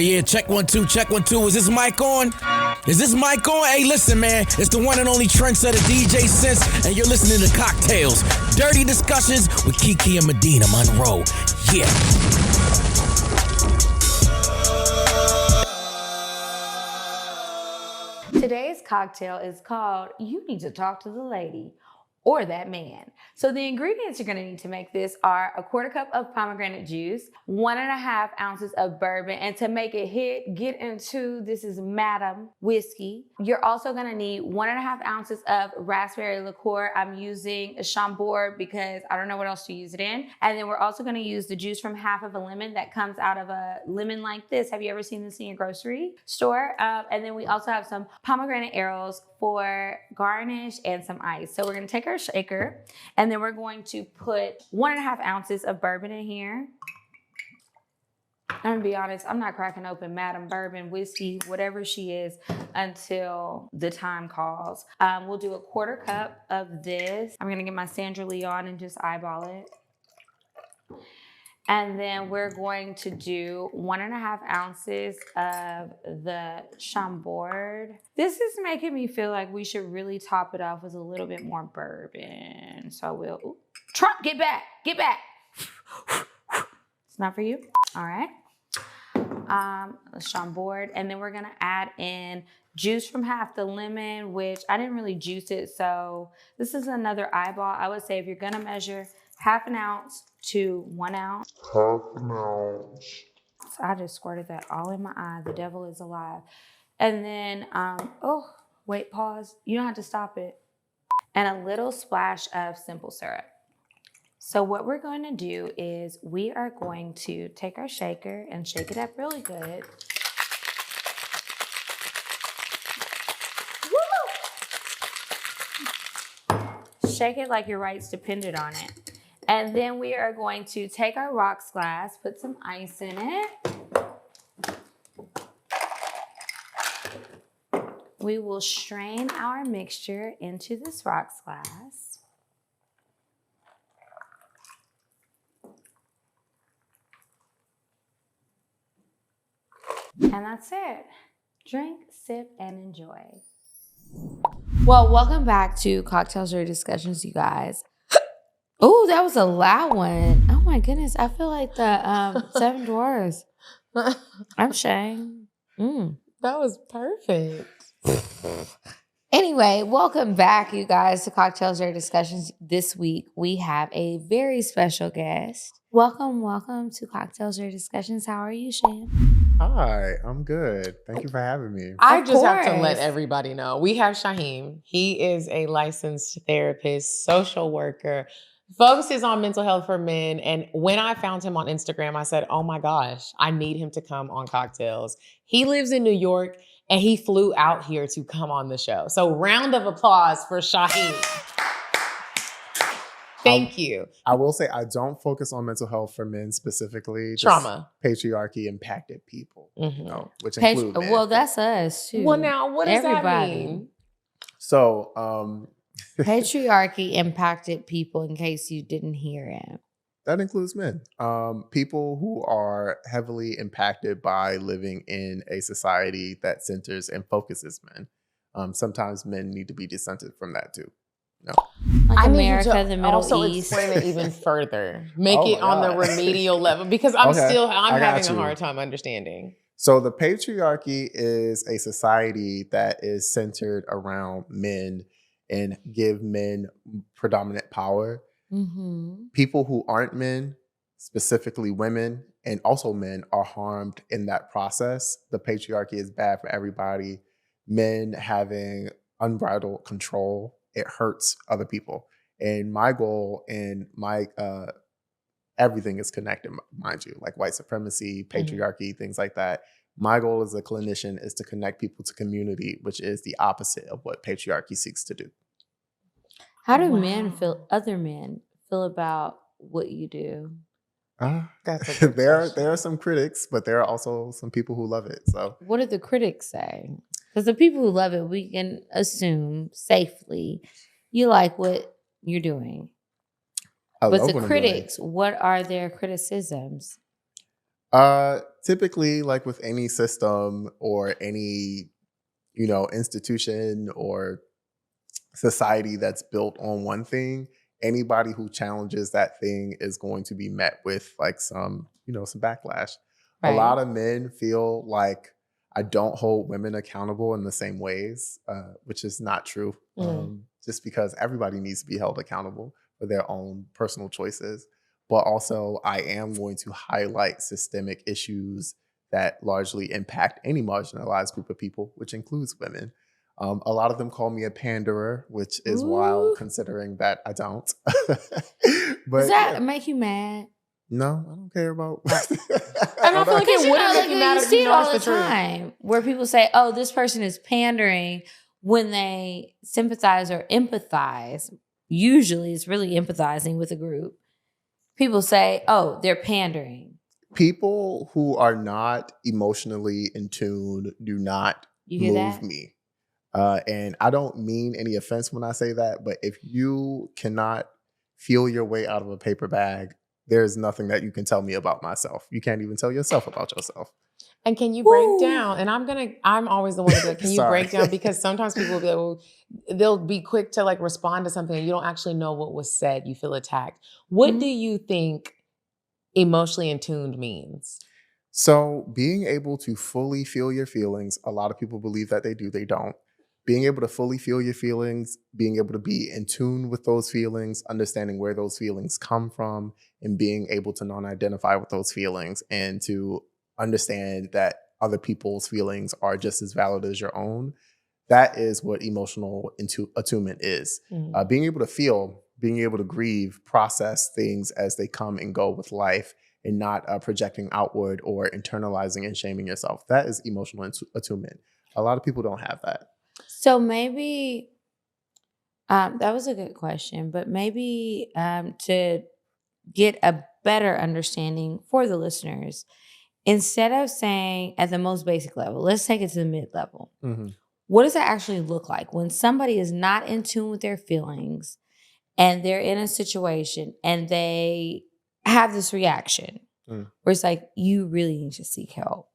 Yeah, check 1 2, check 1 2. Is this mic on? Is this mic on? Hey, listen, man. It's the one and only trendsetter DJ Sense, and you're listening to Cocktales. Dirty discussions with Kiki and Medinah Monroe. Yeah. Today's cocktail is called You Need to Talk to the Lady or That Man. So the ingredients you're gonna need to make this are a 1/4 cup of pomegranate juice, 1.5 ounces of bourbon, and to make it hit, get into, this is Madam whiskey. You're also gonna need 1.5 ounces of raspberry liqueur. I'm using a Chambord because I don't know what else to use it in. And then we're also gonna use the juice from half of a lemon that comes out of a lemon like this. Have you ever seen this in your grocery store? And then we also have some pomegranate arrows for garnish and some ice. So we're gonna take our shaker and then we're going to put 1.5 ounces of bourbon in here. I'm gonna be honest, I'm not cracking open Madam Bourbon whiskey, whatever she is, until the time calls. We'll do a 1/4 cup of this. I'm gonna get my Sandra Leon and just eyeball it. And then we're going to do 1.5 ounces of the Chambord. This is making me feel like we should really top it off with a little bit more bourbon. So we'll, ooh, Trump, get back. It's not for you, all right. Chambord, and then we're gonna add in juice from half the lemon, which I didn't really juice it, so this is another eyeball. I would say if you're gonna measure 1/2 ounce to 1 ounce. 1/2 ounce. So I just squirted that all in my eye. The devil is alive. And then, oh, wait, pause. You don't have to stop it. And a little splash of simple syrup. So what we're going to do is we are going to take our shaker and shake it up really good. Woo! Shake it like your rights depended on it. And then we are going to take our rocks glass, put some ice in it. We will strain our mixture into this rocks glass. And that's it. Drink, sip, and enjoy. Well, welcome back to Cocktails or Discussions, you guys. Oh, that was a loud one. Oh my goodness. I feel like the Seven Dwarfs. I'm ashamed. That was perfect. Anyway, welcome back, you guys, to Cocktails or Discussions. This week, we have a very special guest. Welcome to Cocktails or Discussions. How are you, Shahem? Hi, I'm good. Thank you for having me. I just have to let everybody know. We have Shahem. He is a licensed therapist, social worker, focuses on mental health for men. And when I found him on Instagram, I said, oh my gosh, I need him to come on Cocktails. He lives in New York and he flew out here to come on the show. So round of applause for Shahem. Thank you. I will say I don't focus on mental health for men specifically. Trauma. Patriarchy impacted people, which Well, include men. Well, that's us too. Well, now what does that mean? So, patriarchy impacted people, in case you didn't hear him. That includes men. People who are heavily impacted by living in a society that centers and focuses men. Sometimes men need to be dissented from that too. No. Like America, the Middle also East. Explain it even further. Make it on the remedial level, because I'm having a hard time understanding. So the patriarchy is a society that is centered around men and give men predominant power. Mm-hmm. People who aren't men, specifically women and also men, are harmed in that process. The patriarchy is bad for everybody. Men having unbridled control, it hurts other people. And my goal and my everything is connected, mind you, like white supremacy, patriarchy, things like that. My goal as a clinician is to connect people to community, which is the opposite of what patriarchy seeks to do. How do other men feel about what you do? There are some critics, but there are also some people who love it. So what do the critics say? Because the people who love it, we can assume safely you like what you're doing. But the critics, what are their criticisms? Typically, like with any system or any, institution or society that's built on one thing, anybody who challenges that thing is going to be met with like some backlash. A Right. lot of men feel like I don't hold women accountable in the same ways, which is not true. Just because everybody needs to be held accountable for their own personal choices. But also, I am going to highlight systemic issues that largely impact any marginalized group of people, which includes women. A lot of them call me a panderer, which is wild considering that I don't. But does that make you mad? No, I don't care about. And I feel like it wouldn't make you mad if you know all it's the the truth. time where people say, "Oh, this person is pandering," when they sympathize or empathize. Usually, it's really empathizing with a group. People say, "Oh, they're pandering." People who are not emotionally in tune do not move me. And I don't mean any offense when I say that, but if you cannot feel your way out of a paper bag, there's nothing that you can tell me about myself. You can't even tell yourself about yourself. And can you break down? And I'm always the one to be like, can you break down? Because sometimes people will be like, well, they'll be quick to like respond to something and you don't actually know what was said. You feel attacked. What do you think emotionally in tuned means? So being able to fully feel your feelings, a lot of people believe that they do, they don't. Being able to fully feel your feelings, being able to be in tune with those feelings, understanding where those feelings come from, and being able to non-identify with those feelings and to understand that other people's feelings are just as valid as your own. That is what emotional attunement is. Being able to feel, being able to grieve, process things as they come and go with life, and not projecting outward or internalizing and shaming yourself. That is emotional attunement. A lot of people don't have that. So maybe that was a good question, but maybe to get a better understanding for the listeners, instead of saying at the most basic level, let's take it to the mid-level. What does that actually look like when somebody is not in tune with their feelings and they're in a situation and they have this reaction where it's like, you really need to seek help?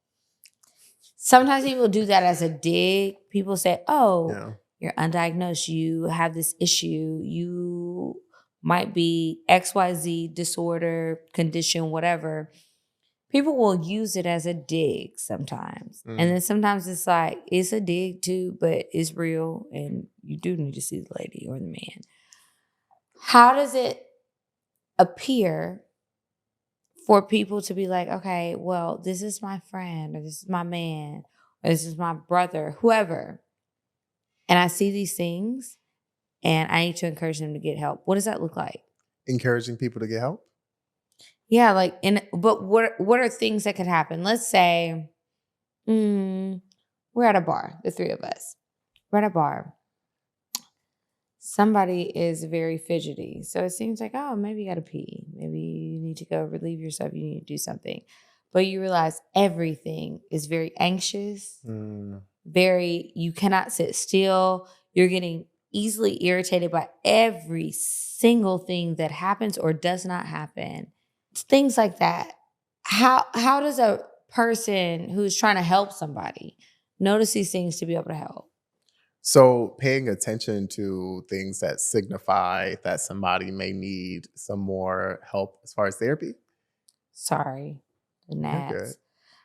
Sometimes people do that as a dig. People say, oh, you're undiagnosed. You have this issue. You might be XYZ disorder, condition, whatever. People will use it as a dig sometimes. And then sometimes it's like, it's a dig too, but it's real. And you do need to see the lady or the man. How does it appear for people to be like, okay, well, this is my friend, or this is my man, or this is my brother, whoever, and I see these things and I need to encourage them to get help? What does that look like? Encouraging people to get help? Yeah, but what are things that could happen? Let's say we're at a bar, the three of us. We're at a bar. Somebody is very fidgety. So it seems like, oh, maybe you got to pee. Maybe you need to go relieve yourself. You need to do something. But you realize everything is very anxious, you cannot sit still. You're getting easily irritated by every single thing that happens or does not happen. Things like that. How does a person who's trying to help somebody notice these things to be able to help? So paying attention to things that signify that somebody may need some more help as far as therapy? Sorry, the gnats. Okay.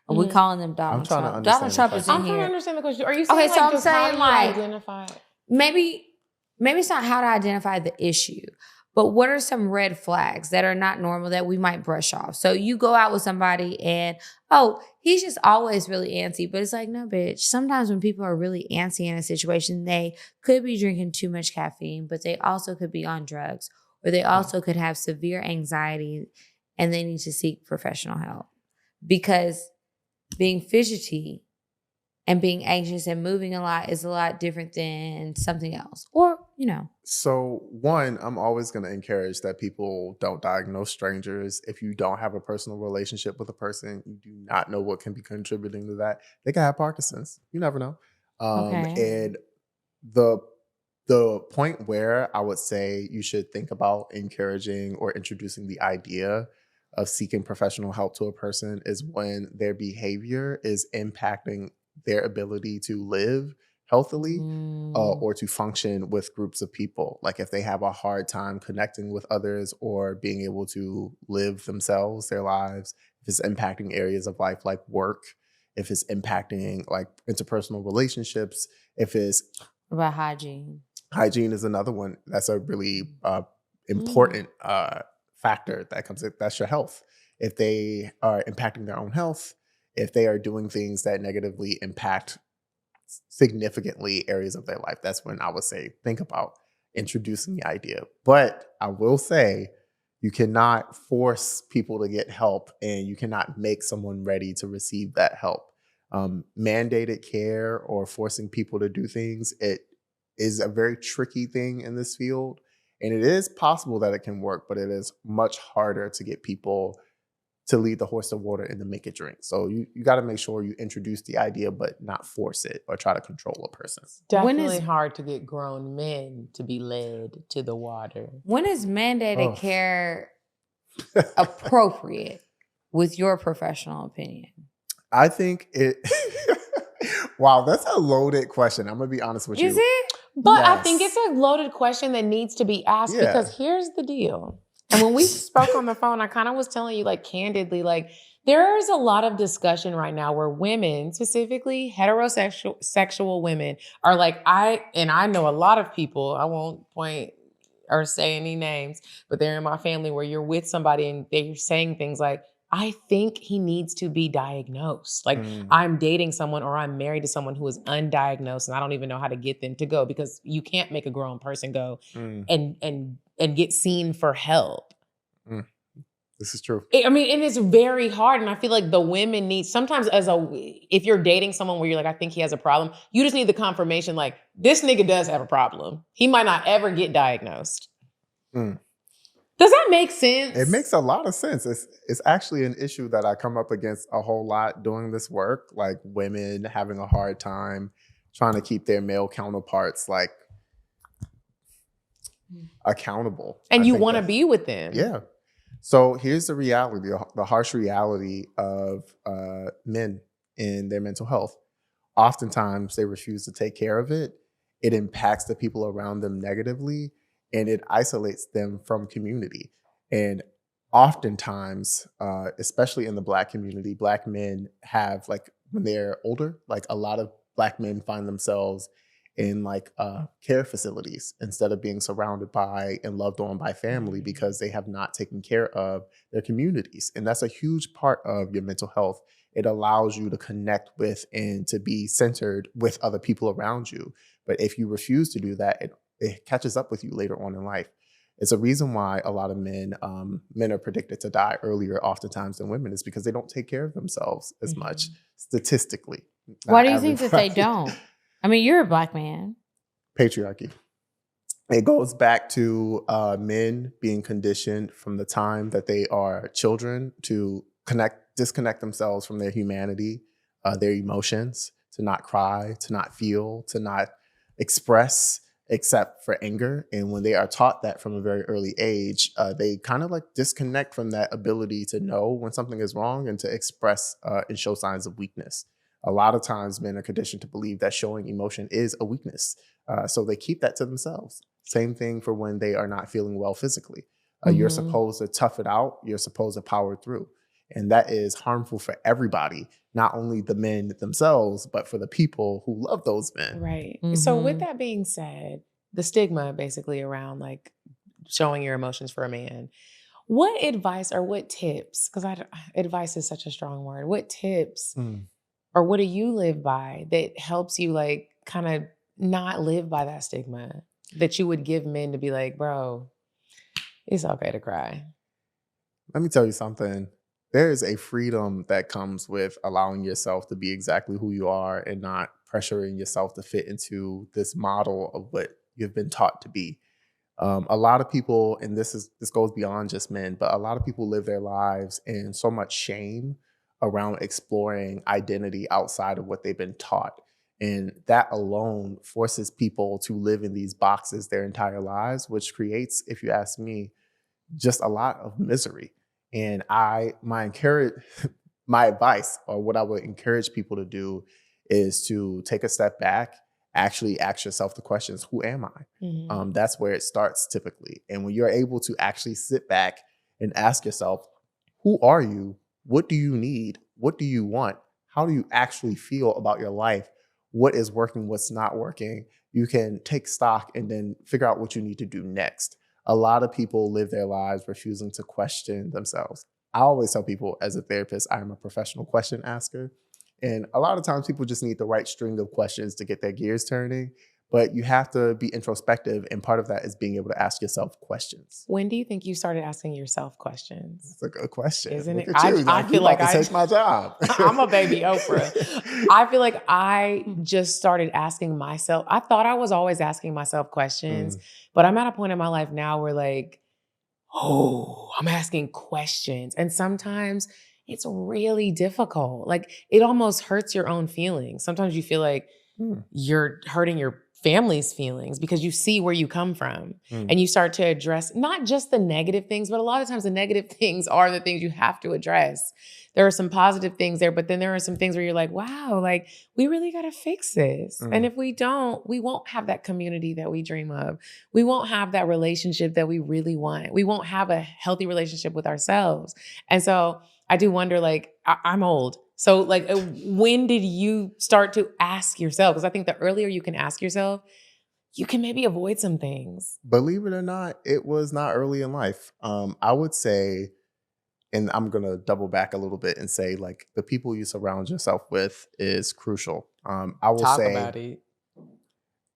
Are we calling them Donald Trump? Donald Trump is in I'm trying here. to understand the question. Are you saying okay, so I'm saying like, identify? Maybe it's not how to identify the issue, but what are some red flags that are not normal that we might brush off? So you go out with somebody and, oh, he's just always really antsy. But it's like, no, bitch. Sometimes when people are really antsy in a situation, they could be drinking too much caffeine, but they also could be on drugs, or they also could have severe anxiety and they need to seek professional help. Because being fidgety and being anxious and moving a lot is a lot different than something else. Or, So one, I'm always going to encourage that people don't diagnose strangers. If you don't have a personal relationship with a person, you do not know what can be contributing to that. They can have Parkinson's. You never know. And the point where I would say you should think about encouraging or introducing the idea of seeking professional help to a person is when their behavior is impacting their ability to live healthily or to function with groups of people. Like if they have a hard time connecting with others or being able to live themselves, their lives, if it's impacting areas of life like work, if it's impacting like interpersonal relationships, if it's about hygiene. Hygiene is another one. That's a really important factor that comes in. That's your health. If they are impacting their own health, if they are doing things that negatively impact significantly areas of their life, that's when I would say think about introducing the idea. But I will say you cannot force people to get help, and you cannot make someone ready to receive that help. Mandated care or forcing people to do things, it is a very tricky thing in this field. And it is possible that it can work, but it is much harder to get people to lead the horse to water and to make it drink. So you got to make sure you introduce the idea, but not force it or try to control a person. It's definitely hard to get grown men to be led to the water. When is mandated care appropriate with your professional opinion? I think it... Wow, that's a loaded question. I'm going to be honest with you. Is it? But Yes. I think it's a loaded question that needs to be asked because here's the deal. And when we spoke on the phone, I kind of was telling you like candidly, like there is a lot of discussion right now where women, specifically heterosexual women, are like, I know a lot of people, I won't point or say any names, but they're in my family where you're with somebody and they're saying things like, I think he needs to be diagnosed. Like I'm dating someone or I'm married to someone who is undiagnosed and I don't even know how to get them to go because you can't make a grown person go and get seen for help. This is true. I mean, and it's very hard. And I feel like the women need sometimes if you're dating someone where you're like, I think he has a problem, you just need the confirmation like this nigga does have a problem. He might not ever get diagnosed. Does that make sense? It makes a lot of sense. It's actually an issue that I come up against a whole lot doing this work, like women having a hard time trying to keep their male counterparts like accountable. And you want to be with them. Yeah. So here's the reality, the harsh reality of men in their mental health. Oftentimes they refuse to take care of it. It impacts the people around them negatively. And it isolates them from community. And oftentimes, especially in the Black community, Black men have, like, when they're older, like a lot of Black men find themselves in like care facilities instead of being surrounded by and loved on by family because they have not taken care of their communities. And that's a huge part of your mental health. It allows you to connect with and to be centered with other people around you. But if you refuse to do that, it catches up with you later on in life. It's a reason why a lot of men are predicted to die earlier oftentimes than women is because they don't take care of themselves as much statistically. Why do you think that they don't? I mean, you're a Black man. Patriarchy. It goes back to men being conditioned from the time that they are children to disconnect themselves from their humanity, their emotions, to not cry, to not feel, to not express except for anger. And when they are taught that from a very early age, they kind of like disconnect from that ability to know when something is wrong and to express and show signs of weakness. A lot of times men are conditioned to believe that showing emotion is a weakness. So they keep that to themselves. Same thing for when they are not feeling well physically. You're supposed to tough it out. You're supposed to power through. And that is harmful for everybody, not only the men themselves, but for the people who love those men. Right. So with that being said, the stigma basically around like showing your emotions for a man, what advice or what tips, because advice is such a strong word, what tips or what do you live by that helps you like kind of not live by that stigma that you would give men to be like, bro, it's okay to cry? Let me tell you something. There is a freedom that comes with allowing yourself to be exactly who you are and not pressuring yourself to fit into this model of what you've been taught to be. A lot of people, and this goes beyond just men, but a lot of people live their lives in so much shame around exploring identity outside of what they've been taught. And that alone forces people to live in these boxes their entire lives, which creates, if you ask me, just a lot of misery. And my advice, or what I would encourage people to do, is to take a step back, actually ask yourself the questions, who am I? That's where it starts typically. And when you're able to actually sit back and ask yourself, who are you? What do you need? What do you want? How do you actually feel about your life? What is working? What's not working? You can take stock and then figure out what you need to do next. A lot of people live their lives refusing to question themselves. I always tell people, as a therapist, I am a professional question asker. And a lot of times people just need the right string of questions to get their gears turning. But you have to be introspective. And part of that is being able to ask yourself questions. When do you think you started asking yourself questions? That's a good question. Isn't it? I feel like I take my job. I'm a baby Oprah. I feel like I just started asking myself. I thought I was always asking myself questions, but I'm at a point in my life now where like, I'm asking questions. And sometimes it's really difficult. Like it almost hurts your own feelings. Sometimes you feel like you're hurting your family's feelings because you see where you come from and you start to address not just the negative things, but a lot of times the negative things are the things you have to address. There are some positive things there, but then there are some things where you're like, wow, like we really got to fix this. And if we don't, we won't have that community that we dream of. We won't have that relationship that we really want. We won't have a healthy relationship with ourselves. And so I do wonder, like, I'm old. So like, when did you start to ask yourself? Because I think the earlier you can ask yourself, you can maybe avoid some things. Believe it or not, it was not early in life. I would say, and I'm going to double back a little bit and say, like, the people you surround yourself with is crucial. I will Talk say, about it.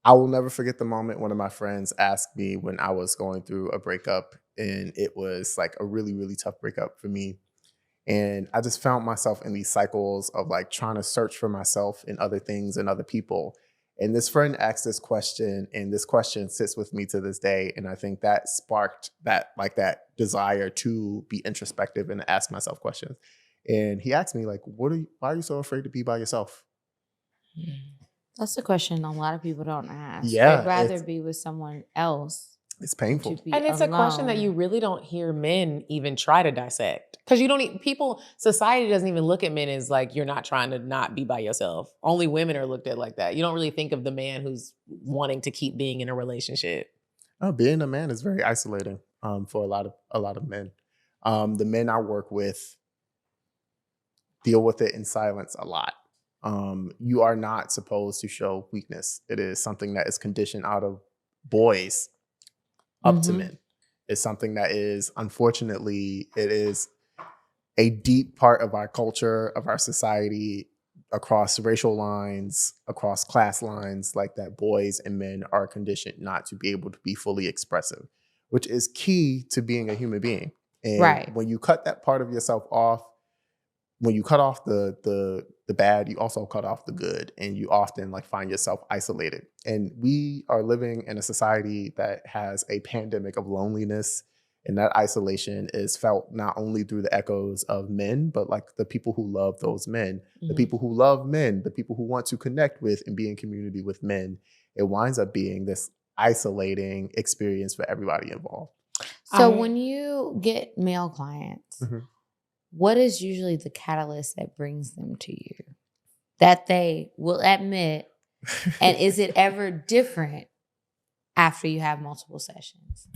I will never forget the moment one of my friends asked me when I was going through a breakup, and it was like a really, really tough breakup for me. And I just found myself in these cycles of like trying to search for myself in other things and other people. And this friend asked this question, and this question sits with me to this day. And I think that sparked that desire to be introspective and ask myself questions. And he asked me, like, why are you so afraid to be by yourself? That's a question a lot of people don't ask. Yeah, They'd rather be with someone else. It's painful. And it's a question that you really don't hear men even try to dissect. Because society doesn't even look at men as like, you're not trying to not be by yourself. Only women are looked at like that. You don't really think of the man who's wanting to keep being in a relationship. Being a man is very isolating for a lot of men. The men I work with deal with it in silence a lot. You are not supposed to show weakness. It is something that is conditioned out of boys up to men. It's something that is, unfortunately, it is a deep part of our culture, of our society, across racial lines, across class lines, like that boys and men are conditioned not to be able to be fully expressive, which is key to being a human being. And when you cut that part of yourself off, when you cut off the bad, you also cut off the good, and you often like find yourself isolated. And we are living in a society that has a pandemic of loneliness, and that isolation is felt not only through the echoes of men, but like the people who love those men, the people who love men, the people who want to connect with and be in community with men. It winds up being this isolating experience for everybody involved. So when you get male clients, what is usually the catalyst that brings them to you that they will admit? And is it ever different after you have multiple sessions?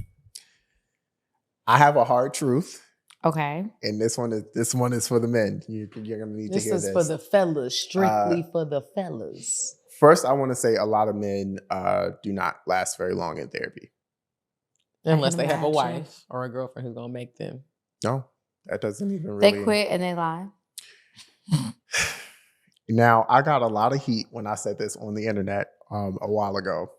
I have a hard truth. Okay. And this one is for the men. You're gonna need to hear this. This is for the fellas, strictly for the fellas. First, I want to say a lot of men do not last very long in therapy. Unless they have a wife or a girlfriend who's gonna make them. No. That doesn't even really... They quit and they lie. Now, I got a lot of heat when I said this on the internet a while ago.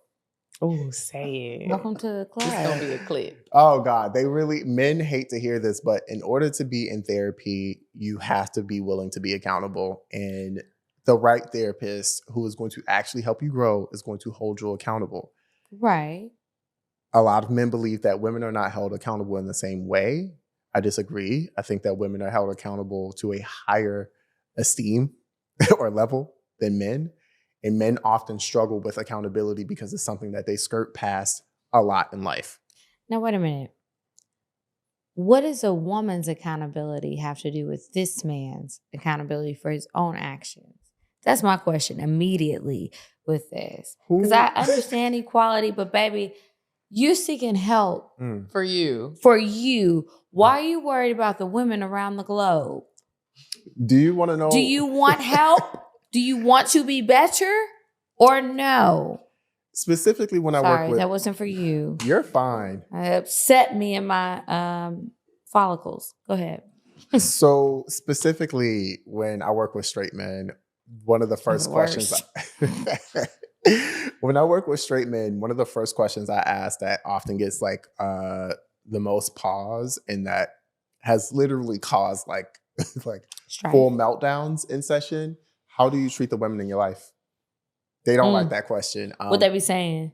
Oh, say it. Welcome to the club. It's going to be a clip. Oh, God. Men hate to hear this, but in order to be in therapy, you have to be willing to be accountable. And the right therapist who is going to actually help you grow is going to hold you accountable. Right. A lot of men believe that women are not held accountable in the same way. I disagree. I think that women are held accountable to a higher esteem or level than men. And men often struggle with accountability because it's something that they skirt past a lot in life. Now, wait a minute. what does a woman's accountability have to do with this man's accountability for his own actions? That's my question immediately with this. Because I understand equality, but baby, you seeking help for you. For you. Why are you worried about the women around the globe? Do you want to know? Do you want help? Do you want to be better or no? Specifically when I work with... that wasn't for you. You're fine. It upset me in my follicles. Go ahead. So specifically when I work with straight men, one of the first questions... when I work with straight men, one of the first questions I ask that often gets like the most pause and that has literally caused like full meltdowns in session. How do you treat the women in your life? They don't like that question. What they be saying?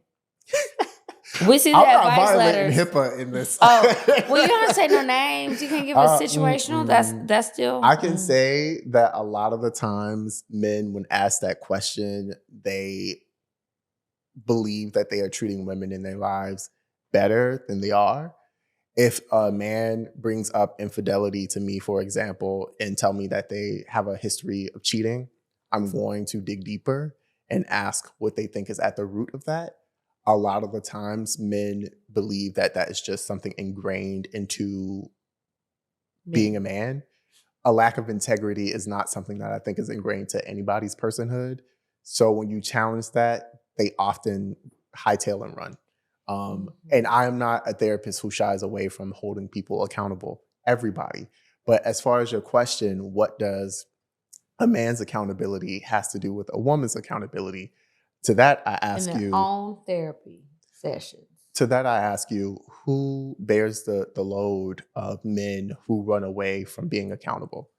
We see I'm that not advice violating letters. HIPAA in this. Well, you don't have to say no names. You can't give us situational. That's still. I can say that a lot of the times men, when asked that question, they believe that they are treating women in their lives better than they are. If a man brings up infidelity to me, for example, and tell me that they have a history of cheating, I'm going to dig deeper and ask what they think is at the root of that. A lot of the times men believe that that is just something ingrained into being a man. A lack of integrity is not something that I think is ingrained to anybody's personhood. So when you challenge that, they often hightail and run. And I am not a therapist who shies away from holding people accountable, everybody. But as far as your question, what does a man's accountability has to do with a woman's accountability? To that, I ask you... own therapy sessions. To that, I ask you, who bears the load of men who run away from being accountable?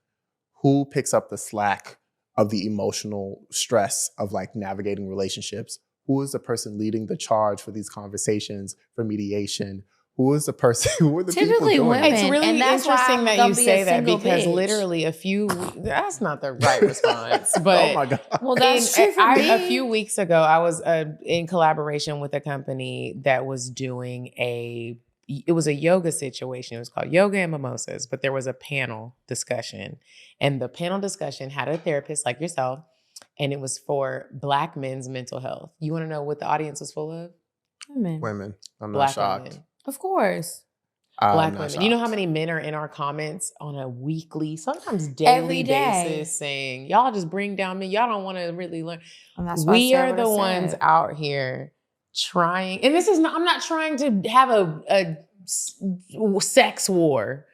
Who picks up the slack of the emotional stress of like navigating relationships? Who is the person leading the charge for these conversations, for mediation? Who is the person? Who are the Typically people doing women. It's really interesting that you say that because literally that's not the right response. But oh my God. Well, that's true for me. A few weeks ago, I was in collaboration with a company that was doing it was a yoga situation. It was called Yoga and Mimosas, but there was a panel discussion. And the panel discussion had a therapist like yourself, and it was for Black men's mental health. You want to know what the audience was full of? Women. I'm Black not shocked. women. Of course. Black women. Shocked. You know how many men are in our comments on a weekly, sometimes daily basis saying, y'all just bring down men. Y'all don't want to really learn. We are the ones out here trying. And this is not, I'm not trying to have a sex war.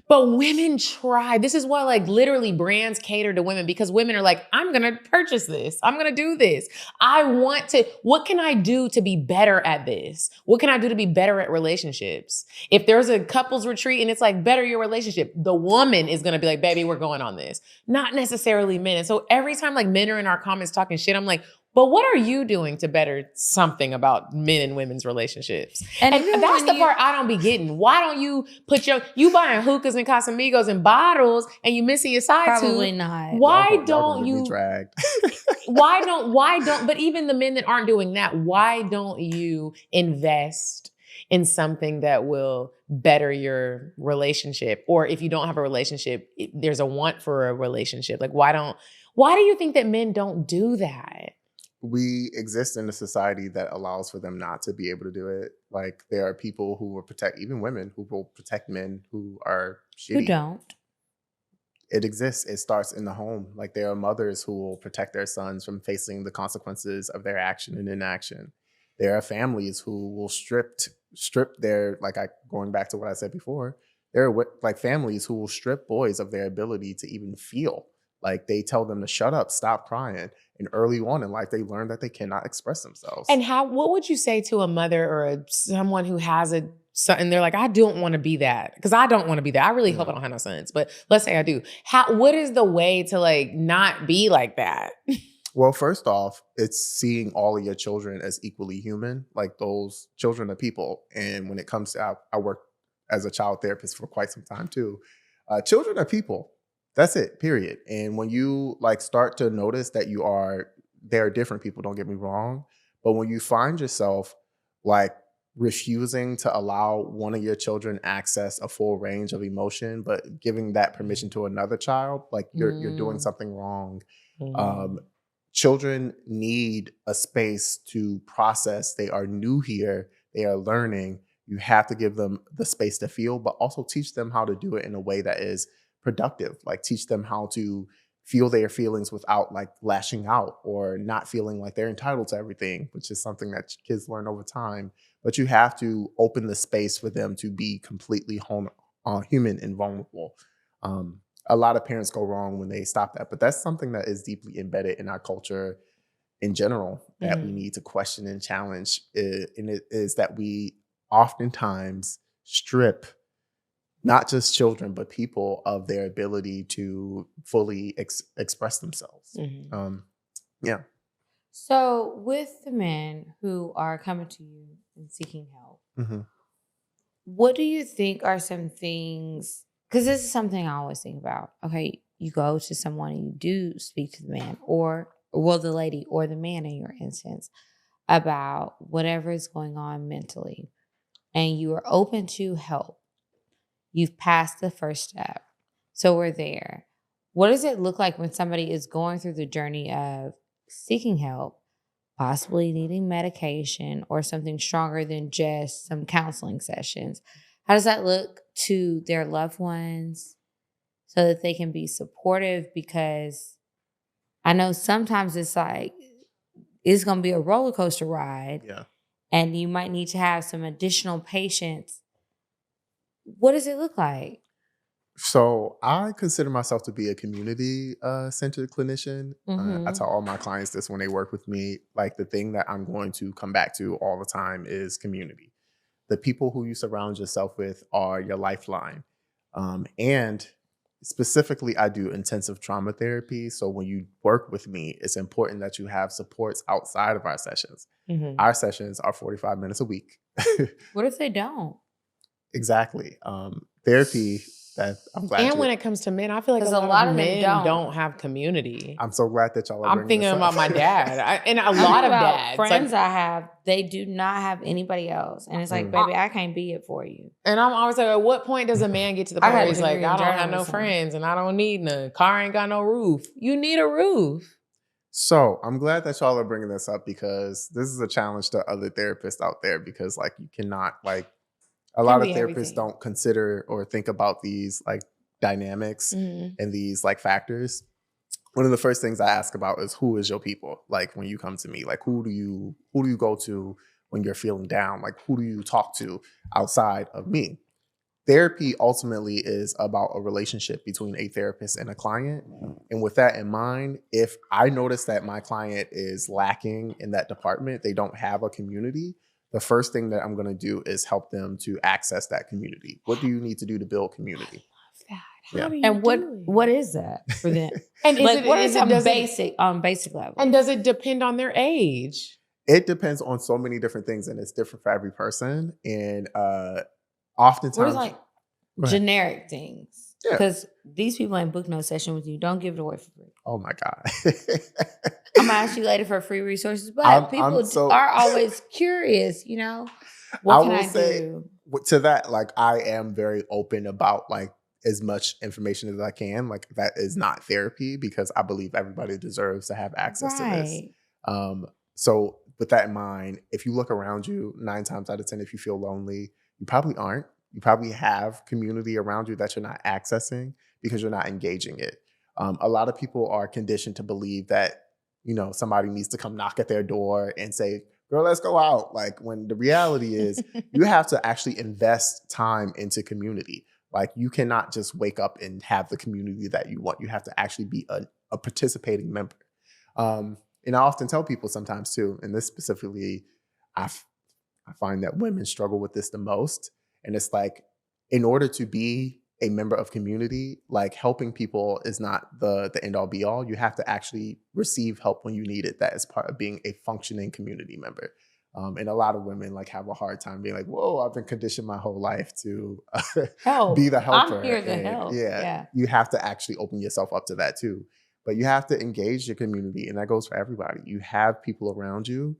But women try. This is why like literally brands cater to women because women are like, I'm going to purchase this. I'm going to do this. What can I do to be better at this? What can I do to be better at relationships? If there's a couples retreat and it's like better your relationship, the woman is going to be like, baby, we're going on this. Not necessarily men. And so every time like men are in our comments talking shit, I'm like, but what are you doing to better something about men and women's relationships? And that's the part I don't be getting. Why don't you you buying hookahs and Casamigos and bottles and you missing your side tooth? Probably not. Why don't you dragged? why don't, but even the men that aren't doing that, why don't you invest in something that will better your relationship? Or if you don't have a relationship, there's a want for a relationship. Like, why do you think that men don't do that? We exist in a society that allows for them not to be able to do it. Like there are people who will protect, even women who will protect men who are shitty. Who don't. It exists. It starts in the home. Like there are mothers who will protect their sons from facing the consequences of their action and inaction. There are families who will strip their, going back to what I said before, there are like families who will strip boys of their ability to even feel. Like they tell them to shut up, stop crying. And early on in life, they learn that they cannot express themselves. And what would you say to a mother or someone who has a son and they're like, I don't want to be that because I don't want to be that. I really hope I don't have no sons, but let's say I do. What is the way to like not be like that? Well, first off, it's seeing all of your children as equally human. Like those children are people. And when it comes to, I worked as a child therapist for quite some time too. Children are people. That's it, period. And when you like start to notice that there are different people, don't get me wrong. But when you find yourself like refusing to allow one of your children access a full range of emotion, but giving that permission to another child, like you're doing something wrong. Children need a space to process. They are new here. They are learning. You have to give them the space to feel, but also teach them how to do it in a way that is productive. Like teach them how to feel their feelings without like lashing out or not feeling like they're entitled to everything, which is something that kids learn over time. But you have to open the space for them to be completely human and vulnerable. A lot of parents go wrong when they stop that, but that's something that is deeply embedded in our culture in general that we need to question and challenge. And it is that we oftentimes strip not just children, but people of their ability to fully express themselves. Yeah. So with the men who are coming to you and seeking help, what do you think are some things, because this is something I always think about. Okay, you go to someone and you do speak to the man or the lady or the man in your instance about whatever is going on mentally, and you are open to help. You've passed the first step. So we're there. What does it look like when somebody is going through the journey of seeking help, possibly needing medication or something stronger than just some counseling sessions? How does that look to their loved ones so that they can be supportive? Because I know sometimes it's like, it's going to be a roller coaster ride. Yeah. And you might need to have some additional patience. What does it look like? So I consider myself to be a community-centered clinician. I tell all my clients this when they work with me. Like the thing that I'm going to come back to all the time is community. The people who you surround yourself with are your lifeline. And specifically, I do intensive trauma therapy. So when you work with me, it's important that you have supports outside of our sessions. Our sessions are 45 minutes a week. What if they don't? Exactly. Therapy, that I'm glad. And when it comes to men, I feel like a lot of men don't have community. I'm so glad that y'all are I'm thinking about my dad. And a I lot of about dads. friends I have, they do not have anybody else. And it's like, baby, I can't be it for you. And I'm always like, at what point does a man get to the point where he's like, I don't have no journalism. friends and I don't need none. Car ain't got no roof. You need a roof. So I'm glad that y'all are bringing this up because this is a challenge to other therapists out there because like you cannot like, a lot of therapists don't consider or think about these like dynamics and these like factors. One of the first things I ask about is who is your people? Like when you come to me, like who do you go to when you're feeling down? Like who do you talk to outside of me? Therapy ultimately is about a relationship between a therapist and a client. And with that in mind, if I notice that my client is lacking in that department, they don't have a community, the first thing that I'm going to do is help them to access that community. What do you need to do to build community? I love that. How do you And what is that for them? And like, what is on basic level? And does it depend on their age? It depends on so many different things, and it's different for every person. And oftentimes, what is like generic things? Yeah. Because these people ain't booked no session with you. Don't give it away for free. Oh my God. I'm gonna ask you later for free resources, but people are always curious, you know? What can I do? To that, like I am very open about like as much information as I can. Like that is not therapy because I believe everybody deserves to have access to this. So with that in mind, if you look around you, 9 times out of 10, if you feel lonely, you probably aren't. You probably have community around you that you're not accessing because you're not engaging it. A lot of people are conditioned to believe that, you know, somebody needs to come knock at their door and say, girl, let's go out. Like when the reality is you have to actually invest time into community. Like you cannot just wake up and have the community that you want. You have to actually be a participating member. And I often tell people sometimes too, and this specifically, I find that women struggle with this the most. And it's like, in order to be a member of community, like helping people is not the end all be all. You have to actually receive help when you need it. That is part of being a functioning community member. And a lot of women like have a hard time being like, whoa, I've been conditioned my whole life to be the helper. I'm here to help. Yeah. You have to actually open yourself up to that too. But you have to engage your community, and that goes for everybody. You have people around you.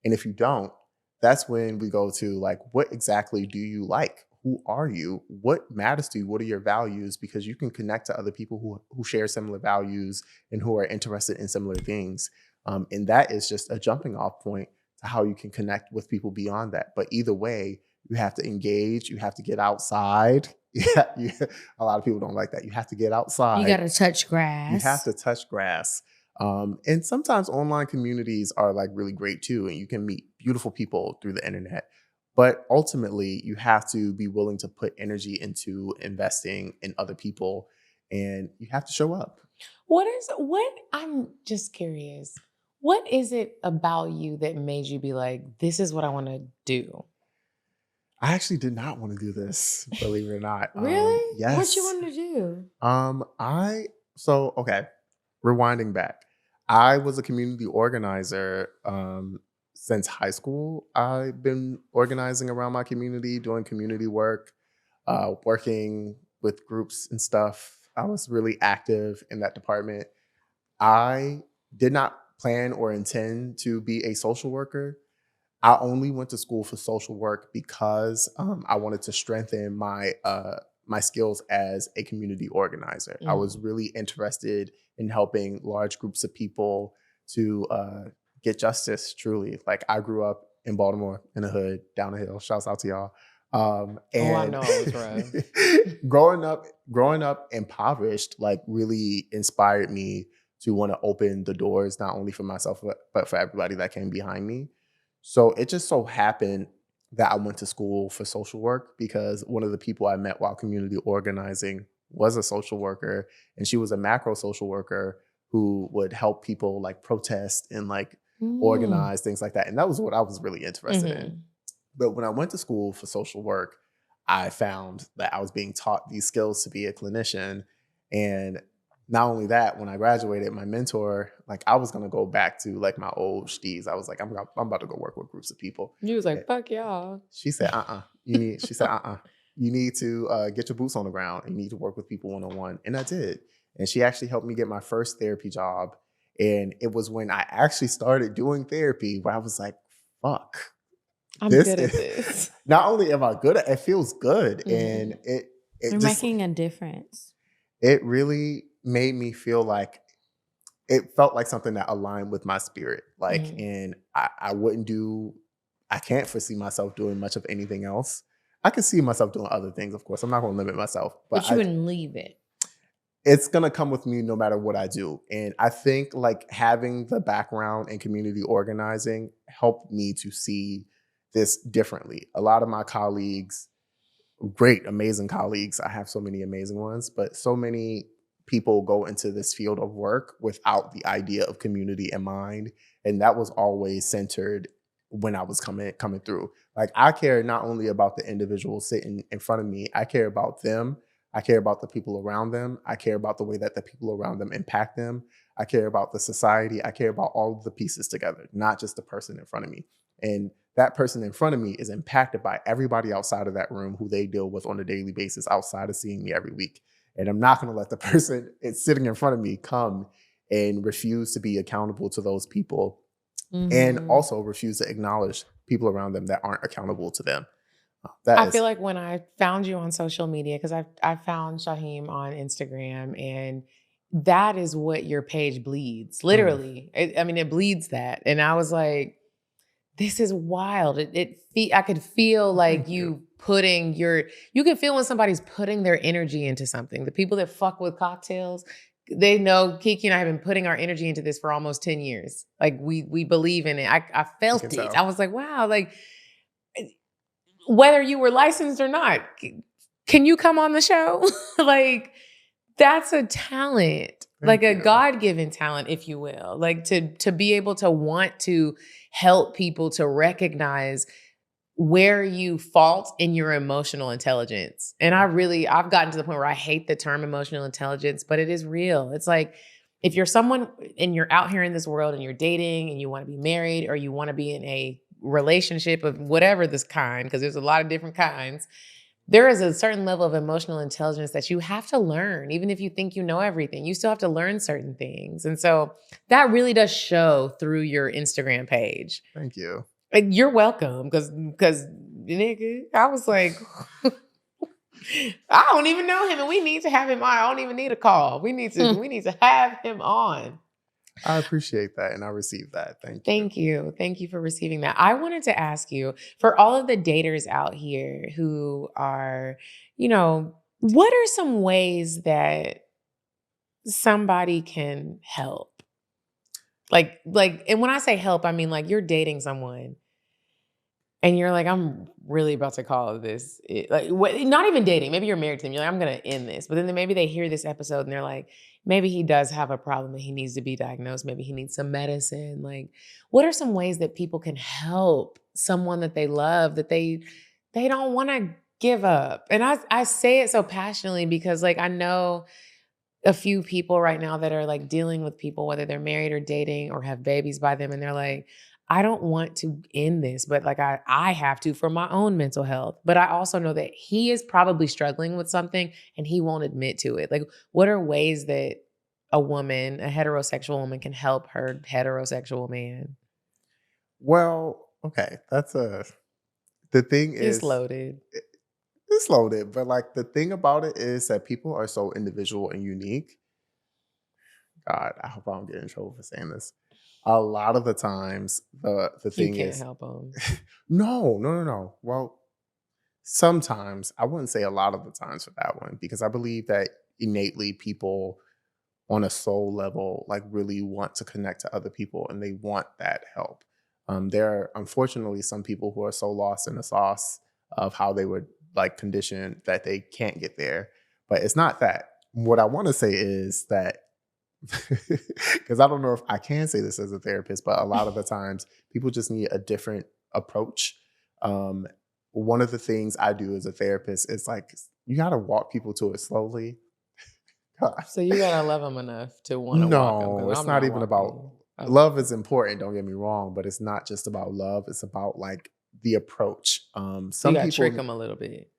And if you don't, that's when we go to like, what exactly do you like? Who are you? What matters to you? What are your values? Because you can connect to other people who share similar values and who are interested in similar things. And that is just a jumping off point to how you can connect with people beyond that. But either way, you have to engage. You have to get outside. Yeah, a lot of people don't like that. You have to get outside. You got to touch grass. You have to touch grass. And sometimes online communities are like really great too. And you can meet beautiful people through the internet. But ultimately, you have to be willing to put energy into investing in other people, and you have to show up. I'm just curious. What is it about you that made you be like, this is what I want to do? I actually did not want to do this, believe it or not. Really? Yes. What you wanted to do? Okay, rewinding back. I was a community organizer since high school. I've been organizing around my community, doing community work, working with groups and stuff. I was really active in that department. I did not plan or intend to be a social worker. I only went to school for social work because I wanted to strengthen my skills as a community organizer. I was really interested in helping large groups of people to get justice, truly. Like, I grew up in Baltimore, in the hood, down the hill. Shouts out to y'all. And I know I was right. growing up impoverished, like, really inspired me to want to open the doors, not only for myself, but for everybody that came behind me. So it just so happened that I went to school for social work because one of the people I met while community organizing was a social worker, and she was a macro social worker who would help people like protest and like organize things like that. And that was what I was really interested in. But when I went to school for social work, I found that I was being taught these skills to be a clinician. And not only that, when I graduated, my mentor, like, I was going to go back to like my old steez. I was like, I'm about to go work with groups of people. You was like, fuck y'all. She said, you need to get your boots on the ground. You need to work with people one-on-one. And I did. And she actually helped me get my first therapy job. And it was when I actually started doing therapy where I was like, fuck. I'm good at this. Not only am I good at it, it feels good. And You're making a difference. It really made me feel like it felt like something that aligned with my spirit. Like, and I can't foresee myself doing much of anything else. I can see myself doing other things, of course. I'm not going to limit myself. But you wouldn't leave it. It's going to come with me no matter what I do. And I think like having the background in community organizing helped me to see this differently. A lot of my colleagues, great, amazing colleagues, I have so many amazing ones, but so many people go into this field of work without the idea of community in mind. And that was always centered when I was coming through. Like, I care not only about the individual sitting in front of me, I care about them. I care about the people around them. I care about the way that the people around them impact them. I care about the society. I care about all of the pieces together, not just the person in front of me. And that person in front of me is impacted by everybody outside of that room who they deal with on a daily basis outside of seeing me every week. And I'm not going to let the person sitting in front of me come and refuse to be accountable to those people and also refuse to acknowledge people around them that aren't accountable to them. I feel like when I found you on social media, because I found Shahem on Instagram, and that is what your page bleeds, literally. It bleeds that. And I was like, this is wild. I could feel like you can feel when somebody's putting their energy into something. The people that fuck with Cocktales, they know Kiki and I have been putting our energy into this for almost 10 years. Like, we believe in it. I felt it. I was like, wow, like, whether you were licensed or not, can you come on the show? Like, that's a talent, like a God-given talent, if you will. Like, to be able to want to help people to recognize where you fault in your emotional intelligence. And I've gotten to the point where I hate the term emotional intelligence, but it is real. It's like, if you're someone and you're out here in this world and you're dating and you want to be married or you want to be in a relationship of whatever this kind, because there's a lot of different kinds, there is a certain level of emotional intelligence that you have to learn. Even if you think you know everything, you still have to learn certain things. And so that really does show through your Instagram page. Thank you. Like, you're welcome, because nigga, I was like, I don't even know him, and we need to have him on. I don't even need a call. We need to have him on. I appreciate that, and I received that. Thank you. Thank you. Thank you for receiving that. I wanted to ask you, for all of the daters out here who are, what are some ways that somebody can help? Like, and when I say help, I mean like you're dating someone and you're like, I'm really about to call this. Not even dating. Maybe you're married to them. You're like, I'm going to end this. But then maybe they hear this episode and they're like, maybe he does have a problem and he needs to be diagnosed. Maybe he needs some medicine. Like, what are some ways that people can help someone that they love, that they don't want to give up? And I say it so passionately because like I know a few people right now that are like dealing with people, whether they're married or dating or have babies by them, and they're like, I don't want to end this, but like I have to for my own mental health. But I also know that he is probably struggling with something and he won't admit to it. Like, what are ways that a heterosexual woman can help her heterosexual man? Well, okay. The thing is. It's loaded. It's loaded, but like the thing about it is that people are so individual and unique. God, I hope I don't get in trouble for saying this. A lot of the times, the thing you is, can't help them. No. Well, sometimes, I wouldn't say a lot of the times for that one, because I believe that innately people on a soul level like really want to connect to other people and they want that help. There are unfortunately some people who are so lost in the sauce of how they were like conditioned that they can't get there. But it's not that. What I want to say is that, because I don't know if I can say this as a therapist, but a lot of the times people just need a different approach. One of the things I do as a therapist is like, you got to walk people to it slowly. So you got to love them enough to want to walk them. No, it's not even about, love is important, don't get me wrong, but it's not just about love. It's about like the approach. Some you got to people trick them a little bit.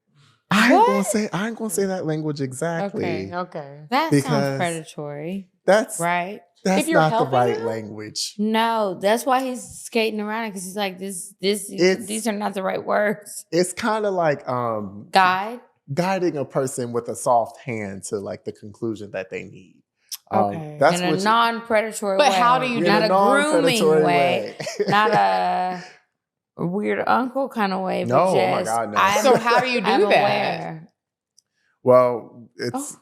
I ain't gonna say that language exactly. Okay. That sounds predatory. That's right. That's not the right language. No, that's why he's skating around it, because he's like, these are not the right words. It's kind of like guiding a person with a soft hand to like the conclusion that they need. Okay. That's in a non-predatory way. But how do you not a grooming way. Not a weird uncle kind of way. No, but just, oh my God, no. So how do you do that? Well, it's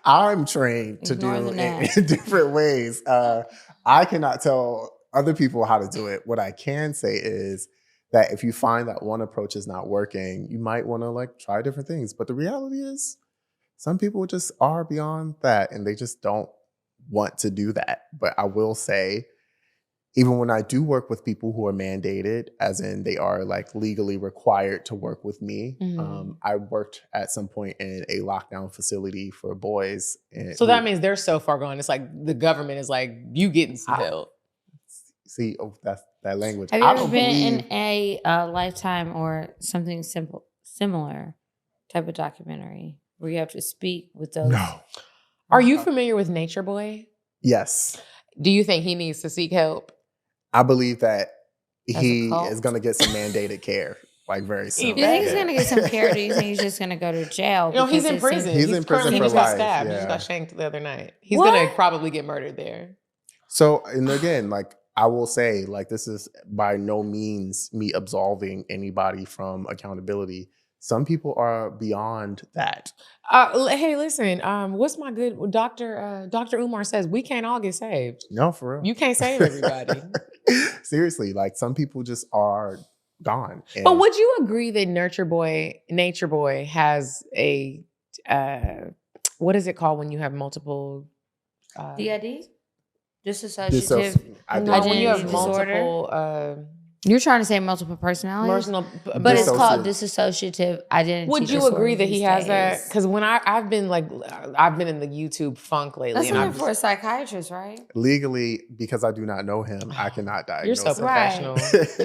I'm trained to do it in different ways. I cannot tell other people how to do it. What I can say is that if you find that one approach is not working, you might want to like try different things. But the reality is some people just are beyond that and they just don't want to do that. But I will say, even when I do work with people who are mandated, as in they are like legally required to work with me, I worked at some point in a lockdown facility for boys. So that means they're so far gone. It's like the government is like, you getting some help. See, that's that language. Have you ever been in a Lifetime or something similar type of documentary where you have to speak with those? No. Are you familiar with Nature Boy? Yes. Do you think he needs to seek help? I believe that he is going to get some mandated care, like very soon. Do you think he's going to get some care? Or do you think he's just going to go to jail? No, he's in prison. He's in prison for life. Got stabbed. He just got shanked the other night. He's going to probably get murdered there. So, and again, like I will say, like this is by no means me absolving anybody from accountability. Some people are beyond that. Hey, listen, what's my good Dr. Umar says we can't all get saved. No, for real. You can't save everybody. Seriously, like some people just are gone. But would you agree that Nature Boy has a, what is it called when you have multiple? DID? Dissociative when you have multiple... You're trying to say multiple personalities? But it's called dissociative identity. Would you agree that he has that? Because when I've been in the YouTube funk lately. That's something for a psychiatrist, right? Legally, because I do not know him, I cannot diagnose him. You're so professional.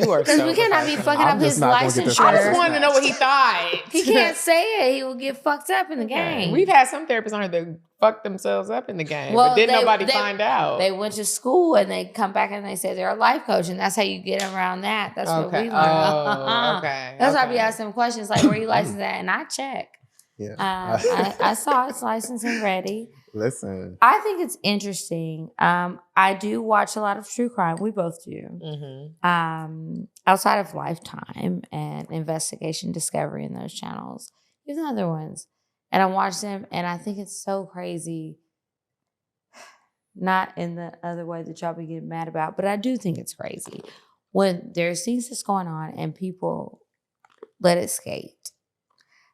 You are so Because we cannot be fucking up his licensure. I just wanted to know what he thought. He can't say it. He will get fucked up in the game. We've had some therapists on here that fucked themselves up in the game. Well, but didn't nobody find out. They went to school and they come back and they say they're a life coach, and that's how you get around that. That's what we learned. Oh, okay. That's why I be asking them questions like, where you licensed at? And I check. Yeah. I saw it's licensed and ready. Listen. I think it's interesting. I do watch a lot of true crime. We both do. Mm-hmm. Outside of Lifetime and Investigation Discovery and those channels. There's other ones. And I watch them and I think it's so crazy. Not in the other way that y'all be getting mad about, but I do think it's crazy. When there's things that's going on and people let it skate.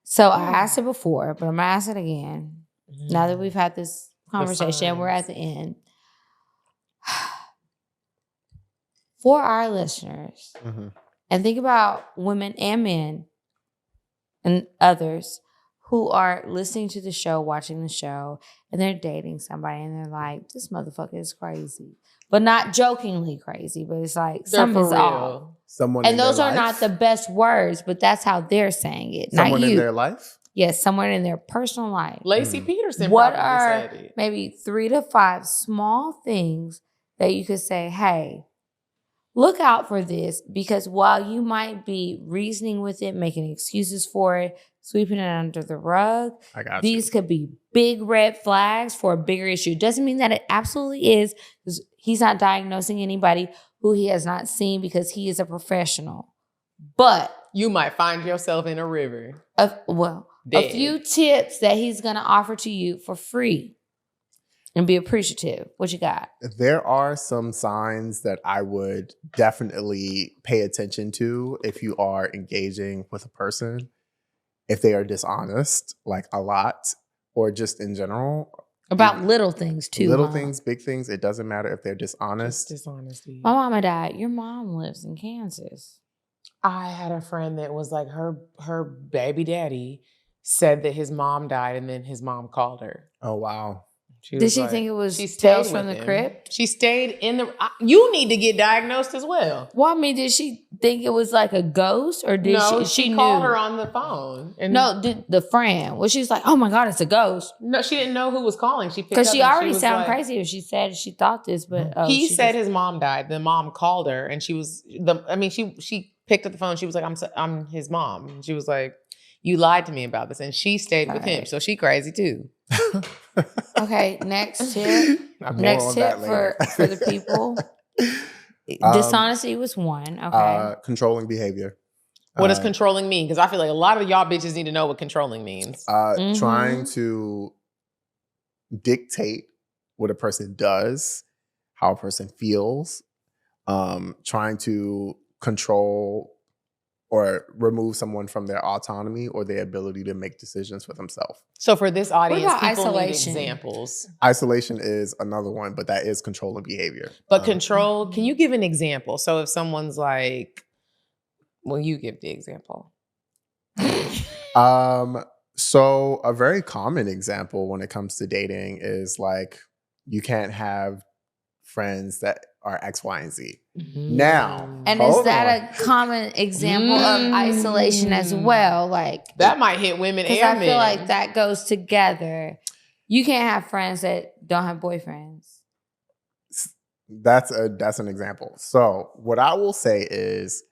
So I asked it before, but I'm going to ask it again. Now that we've had this conversation, we're at the end. For our listeners, and think about women and men and others who are listening to the show, watching the show, and they're dating somebody and they're like, this motherfucker is crazy. But not jokingly crazy, but it's like something's off. Someone and those are not the best words, but that's how they're saying it. Someone not you. In their life? Yes, someone in their personal life. Lacey Peterson what probably are said it. maybe 3 to 5 small things that you could say, hey, look out for this, because while you might be reasoning with it, making excuses for it, sweeping it under the rug, these could be big red flags for a bigger issue. Doesn't mean that it absolutely is, because he's not diagnosing anybody who he has not seen because he is a professional. But you might find yourself in a river. A few tips that he's going to offer to you for free and be appreciative. What you got? There are some signs that I would definitely pay attention to if you are engaging with a person. If they are dishonest, like a lot, or just in general. About little things too. Little things, big things. It doesn't matter if they're dishonest. Just dishonesty. My mama died. Your mom lives in Kansas. I had a friend that was like her baby daddy said that his mom died and then his mom called her. Oh, wow. Did she think it was Tales from the Crypt? She stayed in the... You need to get diagnosed as well. Well, I mean, did she think it was like a ghost, or did she called knew? her on the phone. And did the friend? Well, she's like, oh my God, it's a ghost. No, she didn't know who was calling. She because she already sounded crazy if she said she thought this, but he said his mom died. The mom called her, and she was she picked up the phone. She was like, I'm his mom. And she was like, you lied to me about this, and she stayed with him, so she crazy too. Okay, next tip. Next tip for the people. Dishonesty was one. Okay. Controlling behavior. What does controlling mean? Because I feel like a lot of y'all bitches need to know what controlling means. Trying to dictate what a person does, how a person feels, trying to control or remove someone from their autonomy or their ability to make decisions for themselves. So for this audience, people isolation? Need examples. Isolation is another one, but that is controlling behavior. But control, can you give an example? So if someone's like, well, you give the example. So a very common example when it comes to dating is like, you can't have friends that are X, Y, and Z. Now, and is that a common example of isolation as well? Like that might hit women and men. I feel like that goes together. You can't have friends that don't have boyfriends. That's an example. So what I will say is,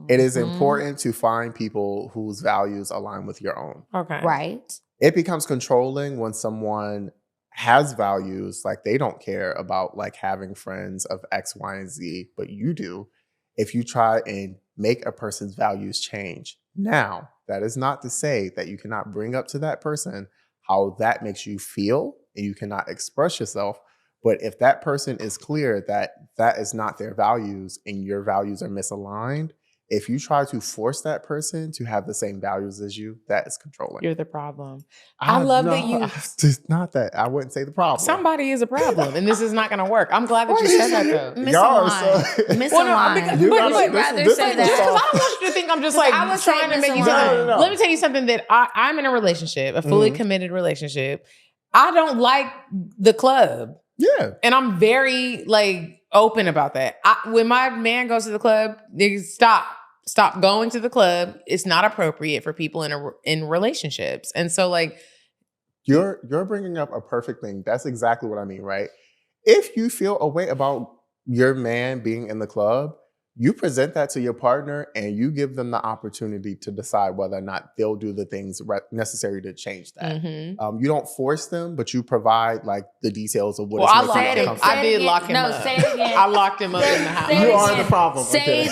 it is important to find people whose values align with your own. Okay. Right. It becomes controlling when someone has values, like they don't care about like having friends of X, Y, and Z, but you do. If you try and make a person's values change. Now, that is not to say that you cannot bring up to that person how that makes you feel and you cannot express yourself. But if that person is clear that that is not their values and your values are misaligned, if you try to force that person to have the same values as you, that is controlling. You're the problem. I love that you... It's not that. I wouldn't say the problem. Somebody is a problem, and this is not going to work. I'm glad that you said that, though. Misaligned. Would rather say that. Because I don't want you to think I'm just like trying to make you... No. Let me tell you something that I'm in a relationship, a fully committed relationship. I don't like the club. Yeah. And I'm very like open about that. When my man goes to the club, they stop going to the club. It's not appropriate for people in relationships. And so like You're bringing up a perfect thing. That's exactly what I mean, right? If you feel a way about your man being in the club, you present that to your partner and you give them the opportunity to decide whether or not they'll do the things necessary to change that. Mm-hmm. You don't force them, but you provide like the details of what Well, it's I making locked them him. comfortable. I did lock him up. Say it again. I locked him up in the house. You are the problem. Say Okay.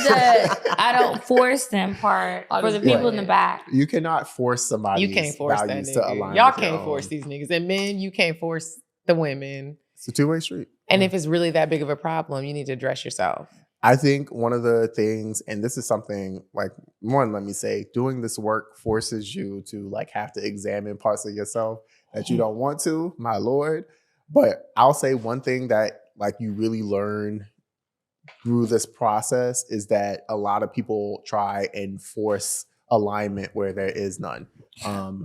the I don't force them part I'll for the just people go in the ahead. back. You cannot force somebody's You can't force that values to nigga. align Y'all with your can't force own. these niggas. And men, you can't force the women. It's a two-way street. And if it's really that big of a problem, you need to address yourself. I think one of the things, and this is something like, one, let me say, doing this work forces you to like have to examine parts of yourself that you don't want to, my Lord. But I'll say one thing that like you really learn through this process is that a lot of people try and force alignment where there is none.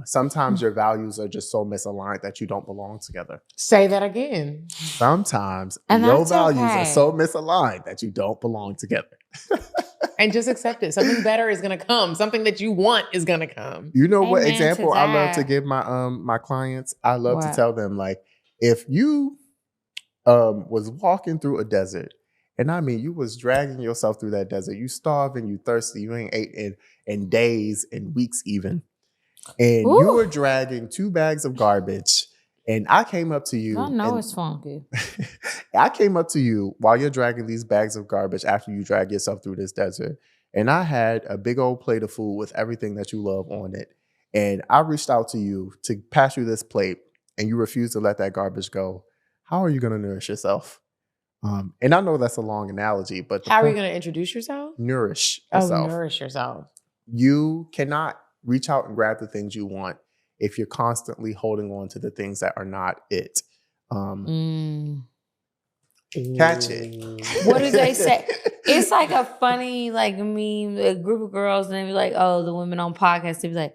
Sometimes your values are just so misaligned that you don't belong together. Say that again. Sometimes And your that's values okay. are so misaligned that you don't belong together. And just accept it. Something better is going to come. Something that you want is going to come. You know what Amen to example I love to that. give my clients? I love to What? tell them, like, if you was walking through a desert, and I mean you was dragging yourself through that desert, you starving, you thirsty, you ain't ate in days and weeks even, and Ooh. you were dragging 2 bags of garbage, and I came up to you. I know and it's funky. I came up to you while you're dragging these bags of garbage after you drag yourself through this desert. And I had a big old plate of food with everything that you love on it. And I reached out to you to pass you this plate and you refused to let that garbage go. How are you going to nourish yourself? And I know that's a long analogy, but How are you going to introduce yourself? Nourish yourself. Oh, nourish yourself. You cannot reach out and grab the things you want if you're constantly holding on to the things that are not it. Catch it. What do they say? It's like a funny like meme, a group of girls, and they be like, "Oh, the women on podcasts." They be like,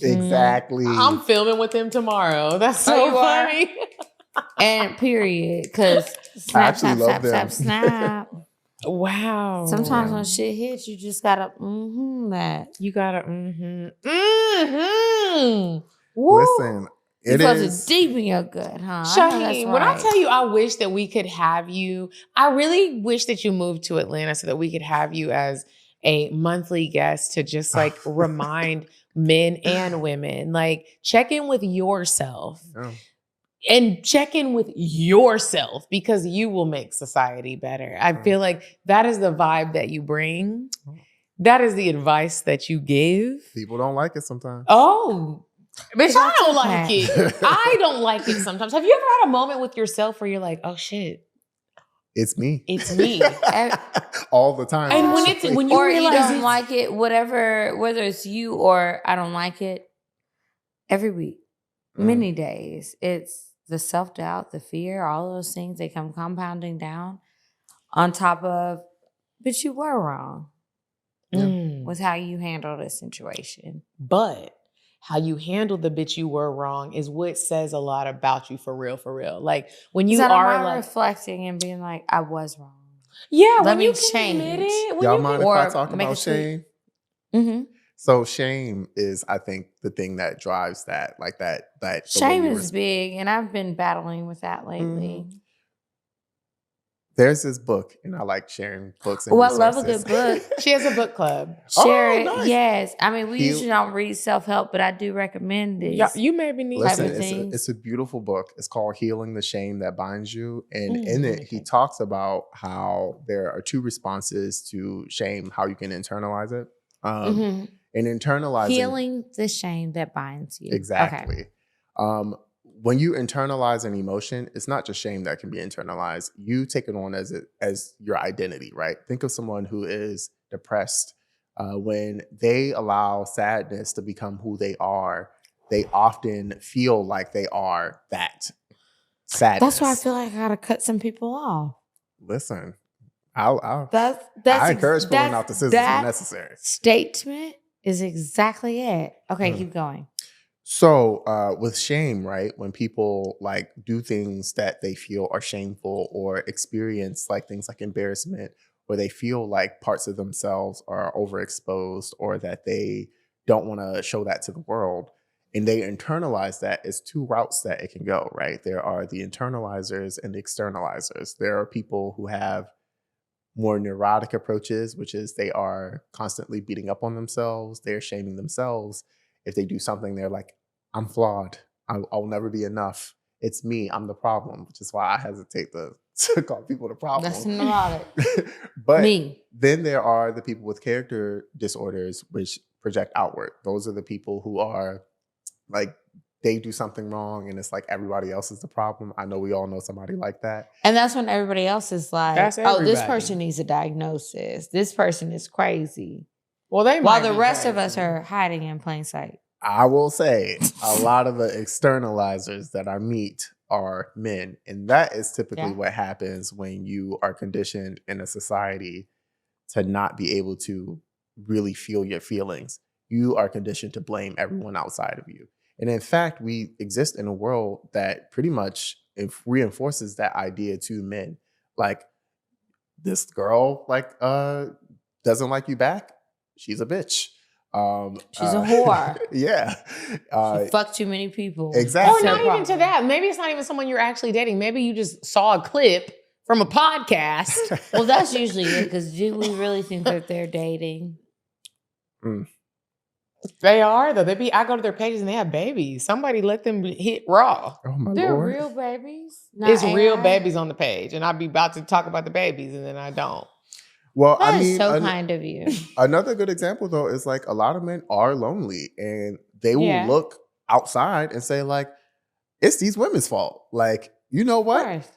Exactly. I'm filming with them tomorrow. That's so Oh, you are? funny. and period, because snap, actually snap, love snap, them. snap, snap. Wow. Sometimes when shit hits, you just gotta that. You gotta Woo. Listen, You it felt is. it deep in your gut, huh? I know that's Shahem, when I right. tell you I wish that we could have you, I really wish that you moved to Atlanta so that we could have you as a monthly guest to just like remind men and women, like check in with yourself. Oh. And check in with yourself because you will make society better. I feel like that is the vibe that you bring. That is the advice that you give. People don't like it sometimes. Oh, bitch, I That's don't okay. like it. I don't like it sometimes. Have you ever had a moment with yourself where you're like, oh shit, It's me. it's me? All the time. And actually. when you or you realize don't it's- like it, whatever, whether it's you or I don't like it, every week, many days, it's the self-doubt, the fear, all those things, they come compounding down on top of, but you were wrong with how you handled a situation. But how you handled the bitch you were wrong is what says a lot about you for real, for real. Like when you I don't are mind like, reflecting and being like, I was wrong. yeah, let when me you can change. admit it. When Y'all you mind can, if I or talk make about a tweet. shame? Mm-hmm. So shame is, I think, the thing that drives that, like that the way Shame you is big, and I've been battling with that lately. There's this book, and I like sharing books. And Oh, I love a resources. good book. she has a book club. Share Oh, it. nice. Yes. I mean, we Heal- usually don't read self-help, but I do recommend this. Yeah, you maybe need Type Listen, of things. it's a beautiful book. It's called Healing the Shame That Binds You. And Mm, in it, he okay. talks about how there are 2 responses to shame, how you can internalize it. Mhm. And internalizing Healing the shame that binds you. exactly. Okay. When you internalize an emotion, it's not just shame that can be internalized. You take it on as your identity, right? Think of someone who is depressed. When they allow sadness to become who they are, they often feel like they are that sadness. That's why I feel like I gotta cut some people off. Listen, I encourage pulling out the scissors when necessary. Statement is exactly it. Okay, keep going. So with shame, right? When people like do things that they feel are shameful or experience like things like embarrassment, or they feel like parts of themselves are overexposed or that they don't want to show that to the world, and they internalize that. It's two routes that it can go, right? There are the internalizers and the externalizers. There are people who have more neurotic approaches, which is they are constantly beating up on themselves. They're shaming themselves. If they do something, they're like, I'm flawed. I'll never be enough. It's me. I'm the problem, which is why I hesitate to call people the problem. That's neurotic. But Me. then there are the people with character disorders, which project outward. Those are the people who are like, they do something wrong and it's like everybody else is the problem. I know we all know somebody like that. And that's when everybody else is like, That's oh, this everybody. person needs a diagnosis. This person is crazy. Well, they While might the be rest of crazy. us are hiding in plain sight. I will say a lot of the externalizers that I meet are men. And that is typically what happens when you are conditioned in a society to not be able to really feel your feelings. You are conditioned to blame everyone outside of you. And in fact, we exist in a world that pretty much reinforces that idea to men. Like, this girl doesn't like you back. She's a bitch. She's a whore. Yeah. She fucked too many people. Exactly. Or not even to that. Maybe it's not even someone you're actually dating. Maybe you just saw a clip from a podcast. Well, that's usually it, because do we really think that they're dating? They are, though. I go to their pages and they have babies. Somebody let them hit raw. Oh my They're Lord. real babies? Not It's real AI? babies on the page. And I'd be about to talk about the babies and then I don't. Well, That I is mean, so kind of you. another good example though is like a lot of men are lonely and they will look outside and say like, it's these women's fault. Like, you know what? Of course.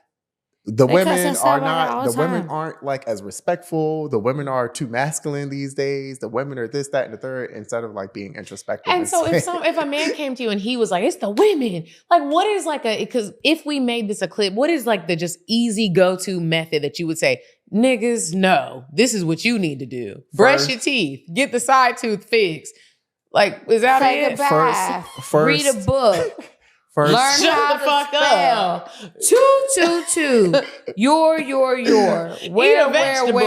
The They women cuss us are out not, all the the women time. aren't like as respectful. The women are too masculine these days. The women are this, that, and the third, instead of like being introspective. And so if a man came to you and he was like, it's the women, like what is like because if we made this a clip, what is like the just easy go-to method that you would say, niggas, no, this is what you need to do. Brush your teeth, get the side tooth fixed. Like, is that Take it? a bath. First- Read a book. First, Learn Shut how the fuck to spell. 222. Your. Eat a Where. vegetable.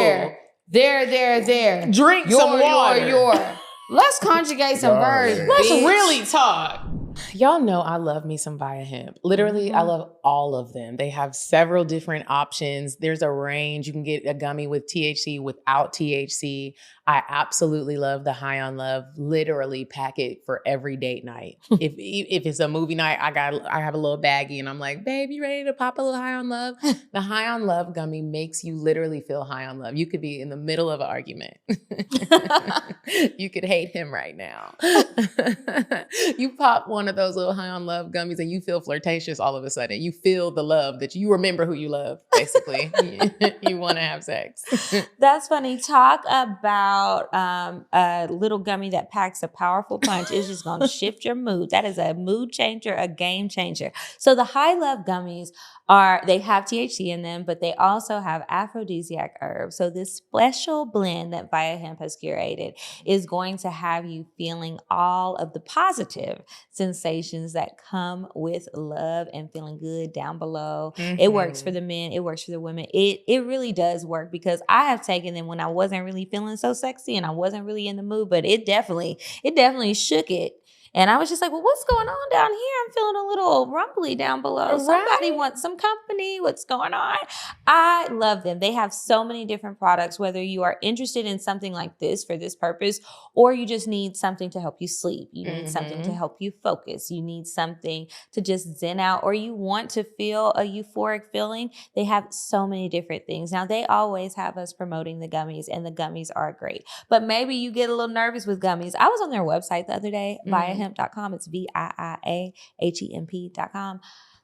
There. Drink some water. Your. Let's conjugate some Darn. verbs. Let's bitch. really talk. Y'all know I love me some Via Hemp. Literally, I love all of them. They have several different options. There's a range. You can get a gummy with THC, without THC. I absolutely love the High on Love. Literally pack it for every date night. If it's a movie night, I have a little baggie and I'm like, babe, you ready to pop a little High on Love? The High on Love gummy makes you literally feel high on love. You could be in the middle of an argument. You could hate him right now. You pop one of those little High on Love gummies and you feel flirtatious all of a sudden. You feel the love that you remember who you love, basically. You want to have sex. That's funny. Talk about a little gummy that packs a powerful punch. It's just going to shift your mood. That is a mood changer, a game changer. So the High Love gummies they have THC in them, but they also have aphrodisiac herbs. So this special blend that Via Hemp has curated is going to have you feeling all of the positive sensations that come with love and feeling good down below. It works for the men. It works for the women. It really does work, because I have taken them when I wasn't really feeling so sexy and I wasn't really in the mood, but it definitely shook it. And I was just like, well, what's going on down here? I'm feeling a little rumbly down below. Right. Somebody wants some company. What's going on? I love them. They have so many different products, whether you are interested in something like this for this purpose, or you just need something to help you sleep. You need something to help you focus. You need something to just zen out, or you want to feel a euphoric feeling. They have so many different things. Now, they always have us promoting the gummies, and the gummies are great. But maybe you get a little nervous with gummies. I was on their website the other day, viahemp.com. It's VIIAHEMP.com.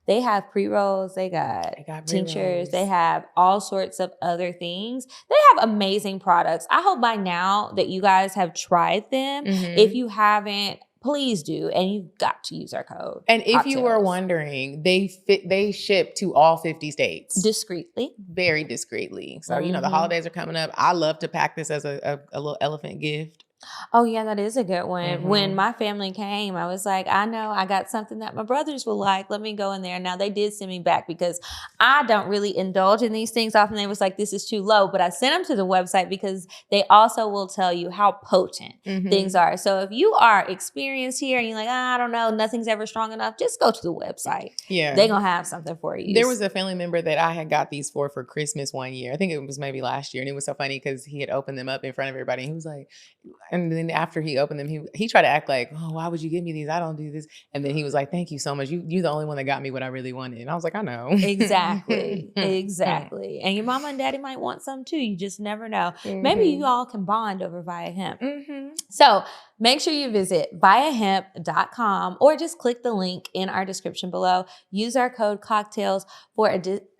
They have pre-rolls, they got tinctures, pre-rolls. they have all sorts of other things. They have amazing products. I hope by now that you guys have tried them. If you haven't, please do. And you've got to use our code. And if you were Cocktales. wondering, they ship to all 50 states. Discreetly. Very discreetly. So, the holidays are coming up. I love to pack this as a little elephant gift Oh, yeah, that is a good one. When my family came, I was like, I know I got something that my brothers will like. Let me go in there. Now, they did send me back because I don't really indulge in these things often. They was like, this is too low. But I sent them to the website because they also will tell you how potent things are. So if you are experienced here and you're like, I don't know, nothing's ever strong enough, just go to the website. Yeah. They're going to have something for you. There was a family member that I had got these for Christmas one year. I think it was maybe last year. And it was so funny because he had opened them up in front of everybody. And he was like, and then after he opened them, he tried to act like, oh, why would you give me these? I don't do this. And then he was like, thank you so much. You're the only one that got me what I really wanted. And I was like, I know. Exactly. Exactly. And your mama and daddy might want some too. You just never know. Maybe you all can bond over Via Hemp. So make sure you visit viahemp.com or just click the link in our description below. Use our code Cocktales for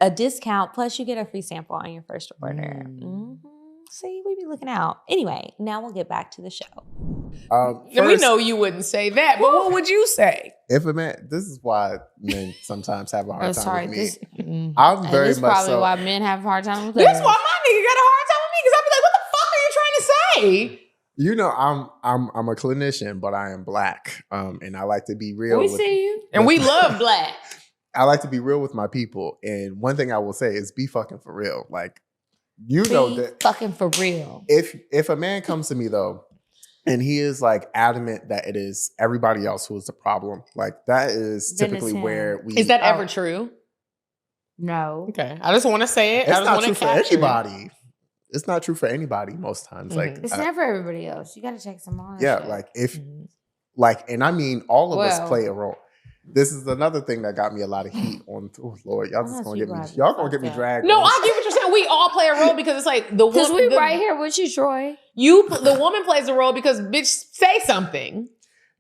a discount. Plus you get a free sample on your first order. See, we be looking out. Anyway, now we'll get back to the show. And we know you wouldn't say that, but what would you say? If a man, this is why men sometimes have a hard time with me. This, I'm very this is much probably so. why men have a hard time with That's us. why my nigga got a hard time with me because I'd be like, what the fuck are you trying to say? You know, I'm a clinician, but I am black, and I like to be real. We see you, and we love black. I like to be real with my people, and one thing I will say is be fucking for real. Like, you know that fucking for real. If a man comes to me though, and he is like adamant that it is everybody else who is the problem, like that is typically where we. Is that ever true? No. Okay, I just want to say it. It's not true for anybody. It's not true for anybody most times. Like it's never everybody else. You got to take some on. Yeah, like if, like, and I mean, all of us play a role. This is another thing that got me a lot of heat on. Oh Lord, y'all just gonna get me. Y'all gonna get me dragged. No, I get what you're saying. We all play a role because it's like the because we right here with you, Troy. The woman plays a role because bitch say something.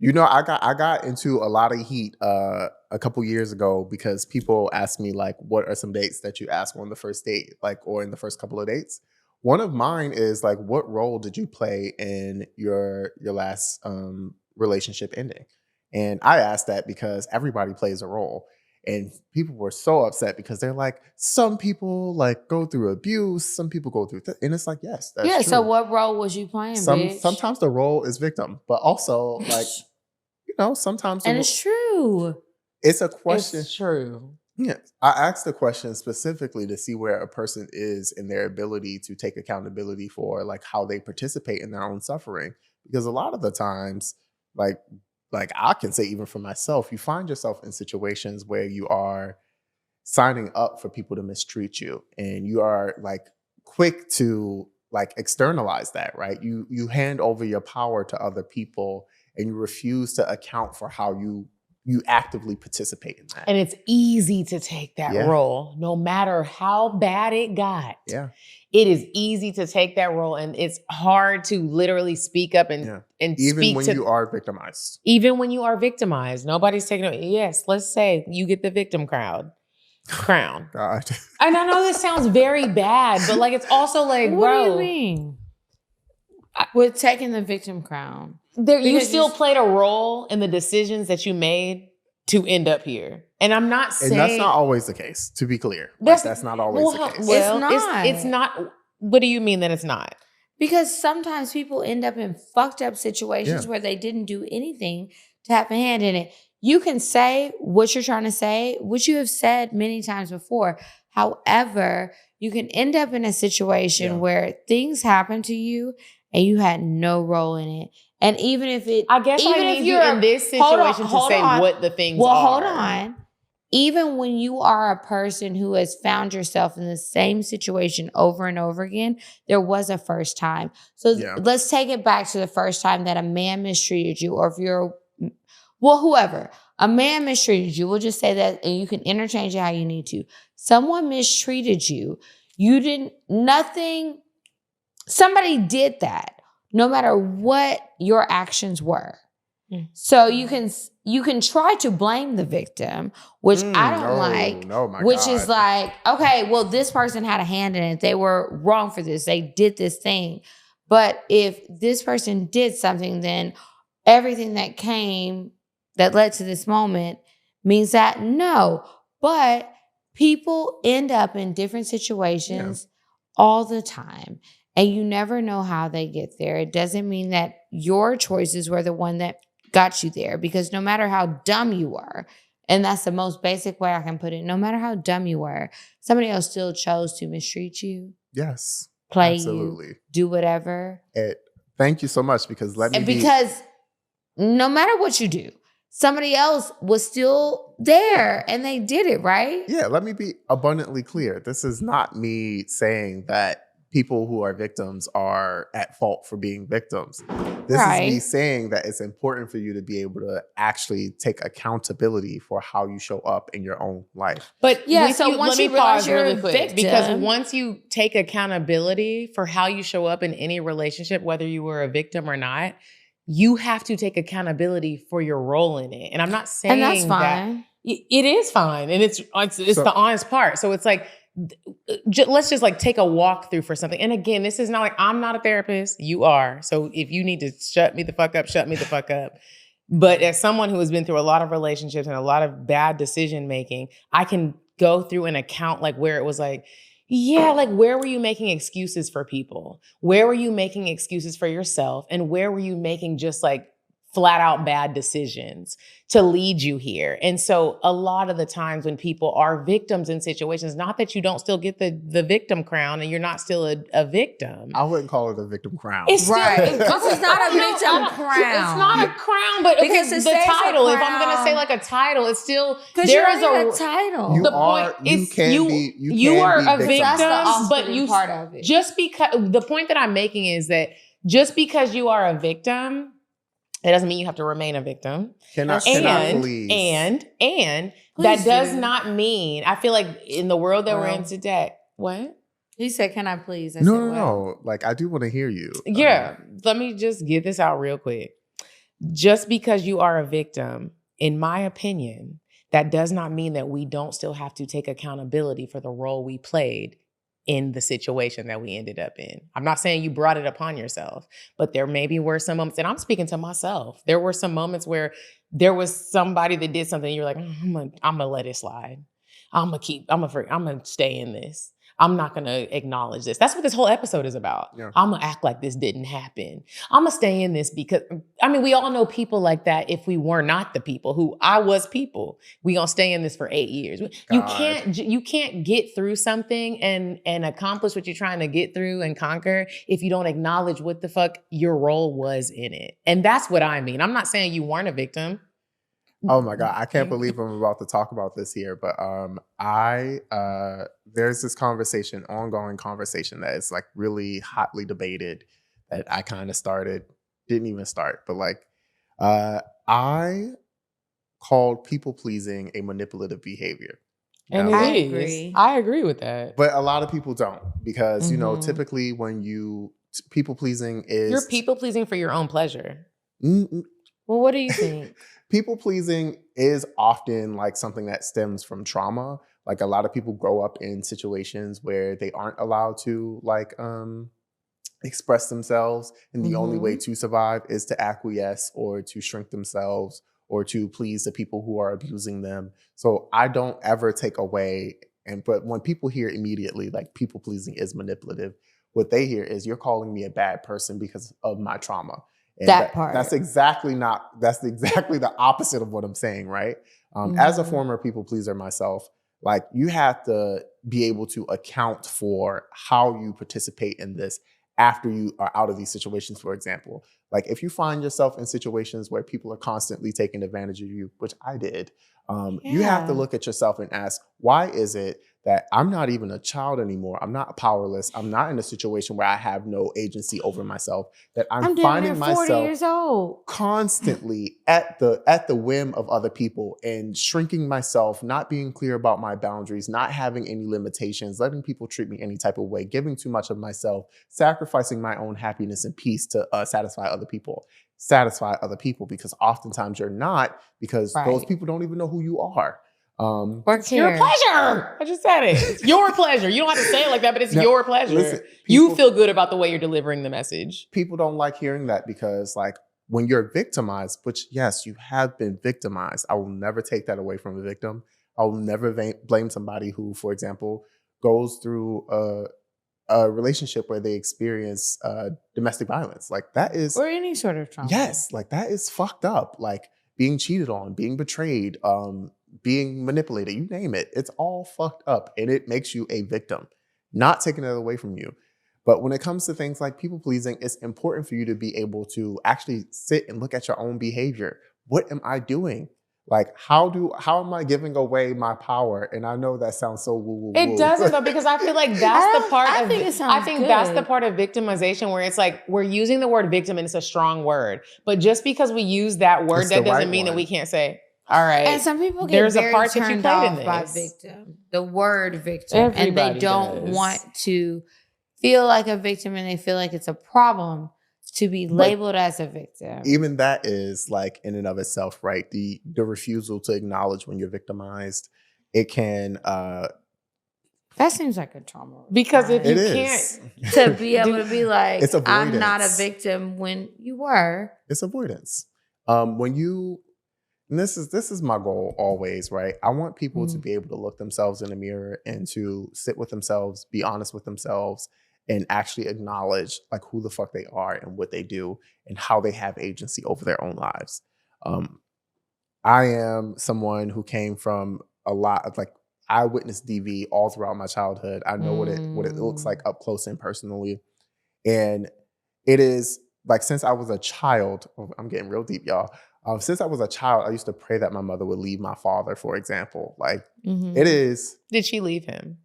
You know, I got into a lot of heat a couple years ago because people asked me like, what are some dates that you ask on the first date, like, or in the first couple of dates? One of mine is like, what role did you play in your last relationship ending? And I asked that because everybody plays a role. And people were so upset because they're like, some people like go through abuse, some people go through and it's like, yes, that's true. So what role was you playing, bitch? Sometimes the role is victim, but also like, you know, sometimes and it's true. It's a question. It's true. Yeah. I asked the question specifically to see where a person is in their ability to take accountability for like how they participate in their own suffering. Because a lot of the times, like I can say even for myself, you find yourself in situations where you are signing up for people to mistreat you and you are like quick to like externalize that, right? You hand over your power to other people and you refuse to account for how you actively participate in that. And it's easy to take that role, no matter how bad it got. Yeah. It is easy to take that role, and it's hard to literally speak up and even speak when you are victimized. Even when you are victimized, nobody's taking it. Yes, let's say you get the victim crown. God. And I know this sounds very bad, but like it's also like, what bro, do you mean? We're taking the victim crown. You still played a role in the decisions that you made to end up here. And I'm not saying... And that's not always the case, to be clear. That's not always the case. Well, it's not. It's not... What do you mean that it's not? Because sometimes people end up in fucked up situations where they didn't do anything to have a hand in it. You can say what you're trying to say, which you have said many times before. However, you can end up in a situation where things happen to you and you had no role in it. And even if it... I guess even if you're in this situation to say what the things are. Well, hold on. Even when you are a person who has found yourself in the same situation over and over again, there was a first time. So let's take it back to the first time that a man mistreated you, or if you're, well, whoever, a man mistreated you. We'll just say that, and you can interchange it how you need to. Someone mistreated you. You didn't, nothing, somebody did that, no matter what your actions were. So you can try to blame the victim, which I don't like, which is like, okay, well, this person had a hand in it. They were wrong for this. They did this thing. But if this person did something, then everything that led to this moment means that no. But people end up in different situations all the time. And you never know how they get there. It doesn't mean that your choices were the one that got you there, because no matter how dumb you were, and that's the most basic way I can put it, no matter how dumb you were, somebody else still chose to mistreat you. Yes. Play Absolutely. you, do whatever. Thank you so much, because because no matter what you do, somebody else was still there and they did it, right? Yeah, let me be abundantly clear. This is not me saying that people who are victims are at fault for being victims. This is me saying that it's important for you to be able to actually take accountability for how you show up in your own life. But yeah, so once you realize you're really quick, because once you take accountability for how you show up in any relationship, whether you were a victim or not, you have to take accountability for your role in it. And I'm not saying and that's fine. That it is fine. And it's the honest part. So it's like, let's just like take a walk through for something. And again, this is not like, I'm not a therapist. You are. So if you need to shut me the fuck up, shut me the fuck up. But as someone who has been through a lot of relationships and a lot of bad decision making, I can go through and account like where it was like, yeah, like where were you making excuses for people? Where were you making excuses for yourself? And where were you making just like flat out bad decisions to lead you here? And so a lot of the times when people are victims in situations, not that you don't still get the victim crown and you're not still a victim. I wouldn't call it a victim crown. It's right. Because it's not a victim crown. It's not a crown, but because okay, the title, if I'm going to say like a title, it's still, there is a title. You are a victim, but you part of it. Just because, the point that I'm making is that just because you are a victim, it doesn't mean you have to remain a victim. And that does not mean, I feel like in the world that we're in today, what? He said, can I please? No. Like, I do want to hear you. Yeah. Let me just get this out real quick. Just because you are a victim, in my opinion, that does not mean that we don't still have to take accountability for the role we played in the situation that we ended up in. I'm not saying you brought it upon yourself, but there maybe were some moments, and I'm speaking to myself. There were some moments where there was somebody that did something and you're like, I'm gonna let it slide. I'm gonna stay in this. I'm not going to acknowledge this. That's what this whole episode is about. Yeah. I'm going to act like this didn't happen. I'm going to stay in this because, I mean, we all know people like that if we were not the people who I was people. We going to stay in this for 8 years. You can't get through something and accomplish what you're trying to get through and conquer if you don't acknowledge what the fuck your role was in it. And that's what I mean. I'm not saying you weren't a victim. Oh my God, I can't believe I'm about to talk about this here, but there's this ongoing conversation that is like really hotly debated that I kind of didn't even start, but like I called people pleasing a manipulative behavior. And I agree with that. But a lot of people don't because, you know, typically when people pleasing is... You're people pleasing for your own pleasure. Well, what do you think? People pleasing is often like something that stems from trauma. Like a lot of people grow up in situations where they aren't allowed to like express themselves. And the only way to survive is to acquiesce or to shrink themselves or to please the people who are abusing them. So I don't ever take away. But when people hear immediately like people pleasing is manipulative, what they hear is you're calling me a bad person because of my trauma. And that's exactly the opposite of what I'm saying, right? As a former people pleaser myself, like you have to be able to account for how you participate in this after you are out of these situations, for example. Like if you find yourself in situations where people are constantly taking advantage of you, which I did, you have to look at yourself and ask, why is it that I'm not even a child anymore? I'm not powerless. I'm not in a situation where I have no agency over myself, that I'm finding myself constantly at the whim of other people and shrinking myself, not being clear about my boundaries, not having any limitations, letting people treat me any type of way, giving too much of myself, sacrificing my own happiness and peace to satisfy other people because oftentimes you're not, because those people don't even know who you are. It's your pleasure. I just said it. It's your pleasure. You don't have to say it like that, but it's your pleasure. Listen, you feel good about the way you're delivering the message. People don't like hearing that because like when you're victimized, which yes, you have been victimized. I will never take that away from a victim. I will never blame somebody who, for example, goes through a relationship where they experience domestic violence. Like that is, or any sort of trauma. yes, like that is fucked up. Like being cheated on, being betrayed, being manipulated, you name it. It's all fucked up, and it makes you a victim. Not taking it away from you. But when it comes to things like people pleasing, it's important for you to be able to actually sit and look at your own behavior. What am I doing? Like, how am I giving away my power? And I know that sounds so woo-woo-woo. It doesn't though, because I feel like that's the part I think that's the part of victimization where it's like we're using the word victim and it's a strong word. But just because we use that word, that doesn't mean that we can't say, all right. And some people get very turned off by victim. The word victim. Everybody and they don't want to feel like a victim, and they feel like it's a problem to be labeled as a victim. Even that is like in and of itself, right? The refusal to acknowledge when you're victimized, it can that seems like a trauma. Because if you can't to be able to be like, it's avoidance. I'm not a victim when you were. It's avoidance. When you, and this is my goal always, right? I want people to be able to look themselves in the mirror and to sit with themselves, be honest with themselves, and actually acknowledge like who the fuck they are and what they do and how they have agency over their own lives. I am someone who came from a lot of like, I witnessed DV all throughout my childhood. I know what it looks like up close and personally. And it is like, since I was a child, I'm getting real deep, y'all. Since I was a child, I used to pray that my mother would leave my father, for example. Like it is. Did she leave him?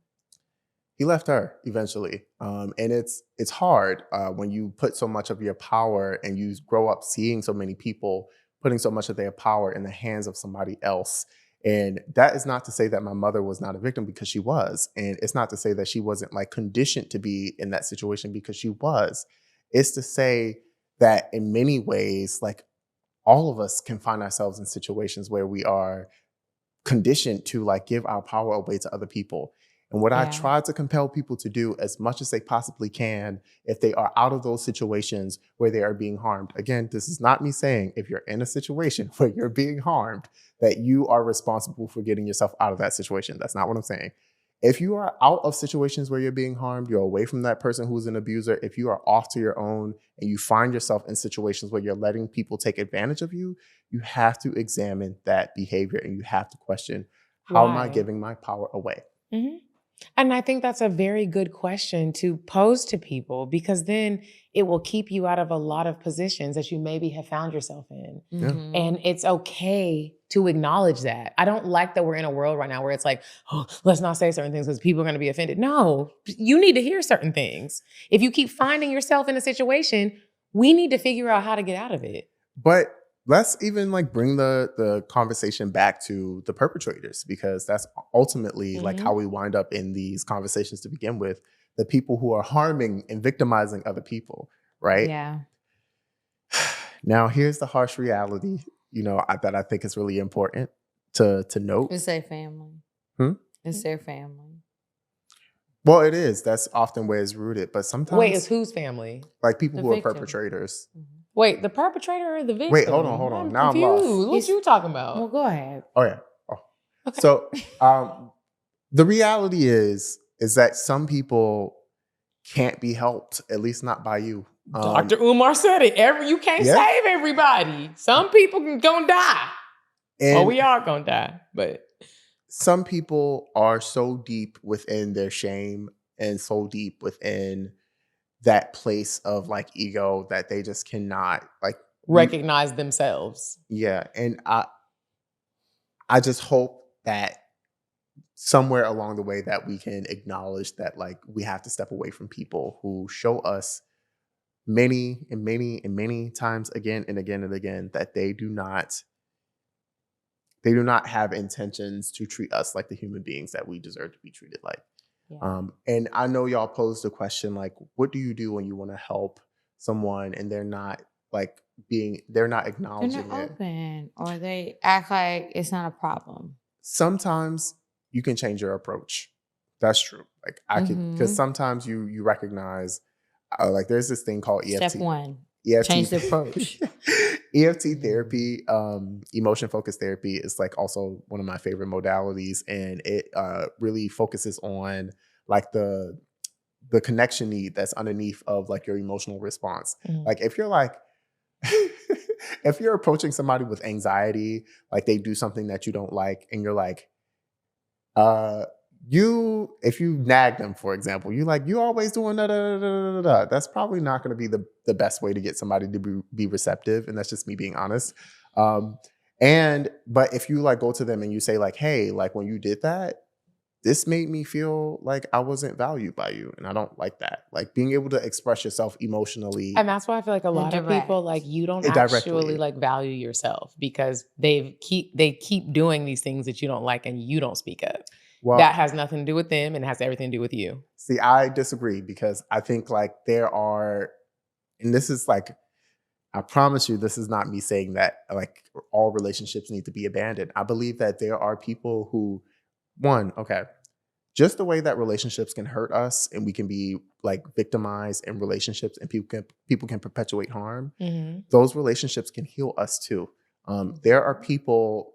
He left her eventually. And it's hard when you put so much of your power and you grow up seeing so many people putting so much of their power in the hands of somebody else. And that is not to say that my mother was not a victim, because she was. And it's not to say that she wasn't like conditioned to be in that situation, because she was. It's to say that in many ways, like all of us can find ourselves in situations where we are conditioned to like give our power away to other people. And what I try to compel people to do as much as they possibly can, if they are out of those situations where they are being harmed. Again, this is not me saying if you're in a situation where you're being harmed, that you are responsible for getting yourself out of that situation. That's not what I'm saying. If you are out of situations where you're being harmed, you're away from that person who's an abuser, if you are off to your own and you find yourself in situations where you're letting people take advantage of you, you have to examine that behavior and you have to question, how am I giving my power away? Mm-hmm. And I think that's a very good question to pose to people, because then it will keep you out of a lot of positions that you maybe have found yourself in. Mm-hmm. And it's okay to acknowledge that. I don't like that we're in a world right now where it's like, oh, let's not say certain things because people are going to be offended. No, you need to hear certain things. If you keep finding yourself in a situation, we need to figure out how to get out of it. But let's even like bring the conversation back to the perpetrators, because that's ultimately like how we wind up in these conversations to begin with. The people who are harming and victimizing other people, right? Yeah. Now, here's the harsh reality, that I think is really important to note. It's their family. It's their family. Well, it is. That's often where it's rooted. But sometimes... Wait, it's whose family? Like people who are perpetrators. Mm-hmm. Wait, the perpetrator or the victim? Wait, hold on. Now confused. I'm lost. What you talking about? Well, go ahead. Oh, yeah. Oh. Okay. So the reality is that some people can't be helped, at least not by you. Dr. Umar said it. You can't save everybody. Some people gonna die. And we are gonna die. But some people are so deep within their shame and so deep within that place of like ego that they just cannot like recognize themselves. Yeah. And I just hope that somewhere along the way that we can acknowledge that like we have to step away from people who show us many times again and again and again that they do not have intentions to treat us like the human beings that we deserve to be treated like. Yeah. And I know y'all posed the question, like, what do you do when you want to help someone and they're not acknowledging they're not open, or they act like it's not a problem. Sometimes you can change your approach. That's true. Like I can, because sometimes you recognize, like there's this thing called EFT. Step 1. EFT. Change the approach. EFT therapy, emotion focused therapy is like also one of my favorite modalities, and it really focuses on like the the connection need that's underneath of like your emotional response. Like if you're like, if you're approaching somebody with anxiety, like they do something that you don't like, and you're like, if you nag them, for example, you always doing da da da da da. That's probably not going to be the best way to get somebody to be receptive, and that's just me being honest. But if you like go to them and you say like, hey, like when you did that, this made me feel like I wasn't valued by you, and I don't like that. Like being able to express yourself emotionally. And that's why I feel like a lot of people, like you don't actually like value yourself because they keep doing these things that you don't like and you don't speak up. Well, that has nothing to do with them and has everything to do with you. See, I disagree because I think like there are, and this is like, I promise you, this is not me saying that like all relationships need to be abandoned. I believe that there are people who, just the way that relationships can hurt us and we can be like victimized in relationships and people can perpetuate harm. Those relationships can heal us too. There are people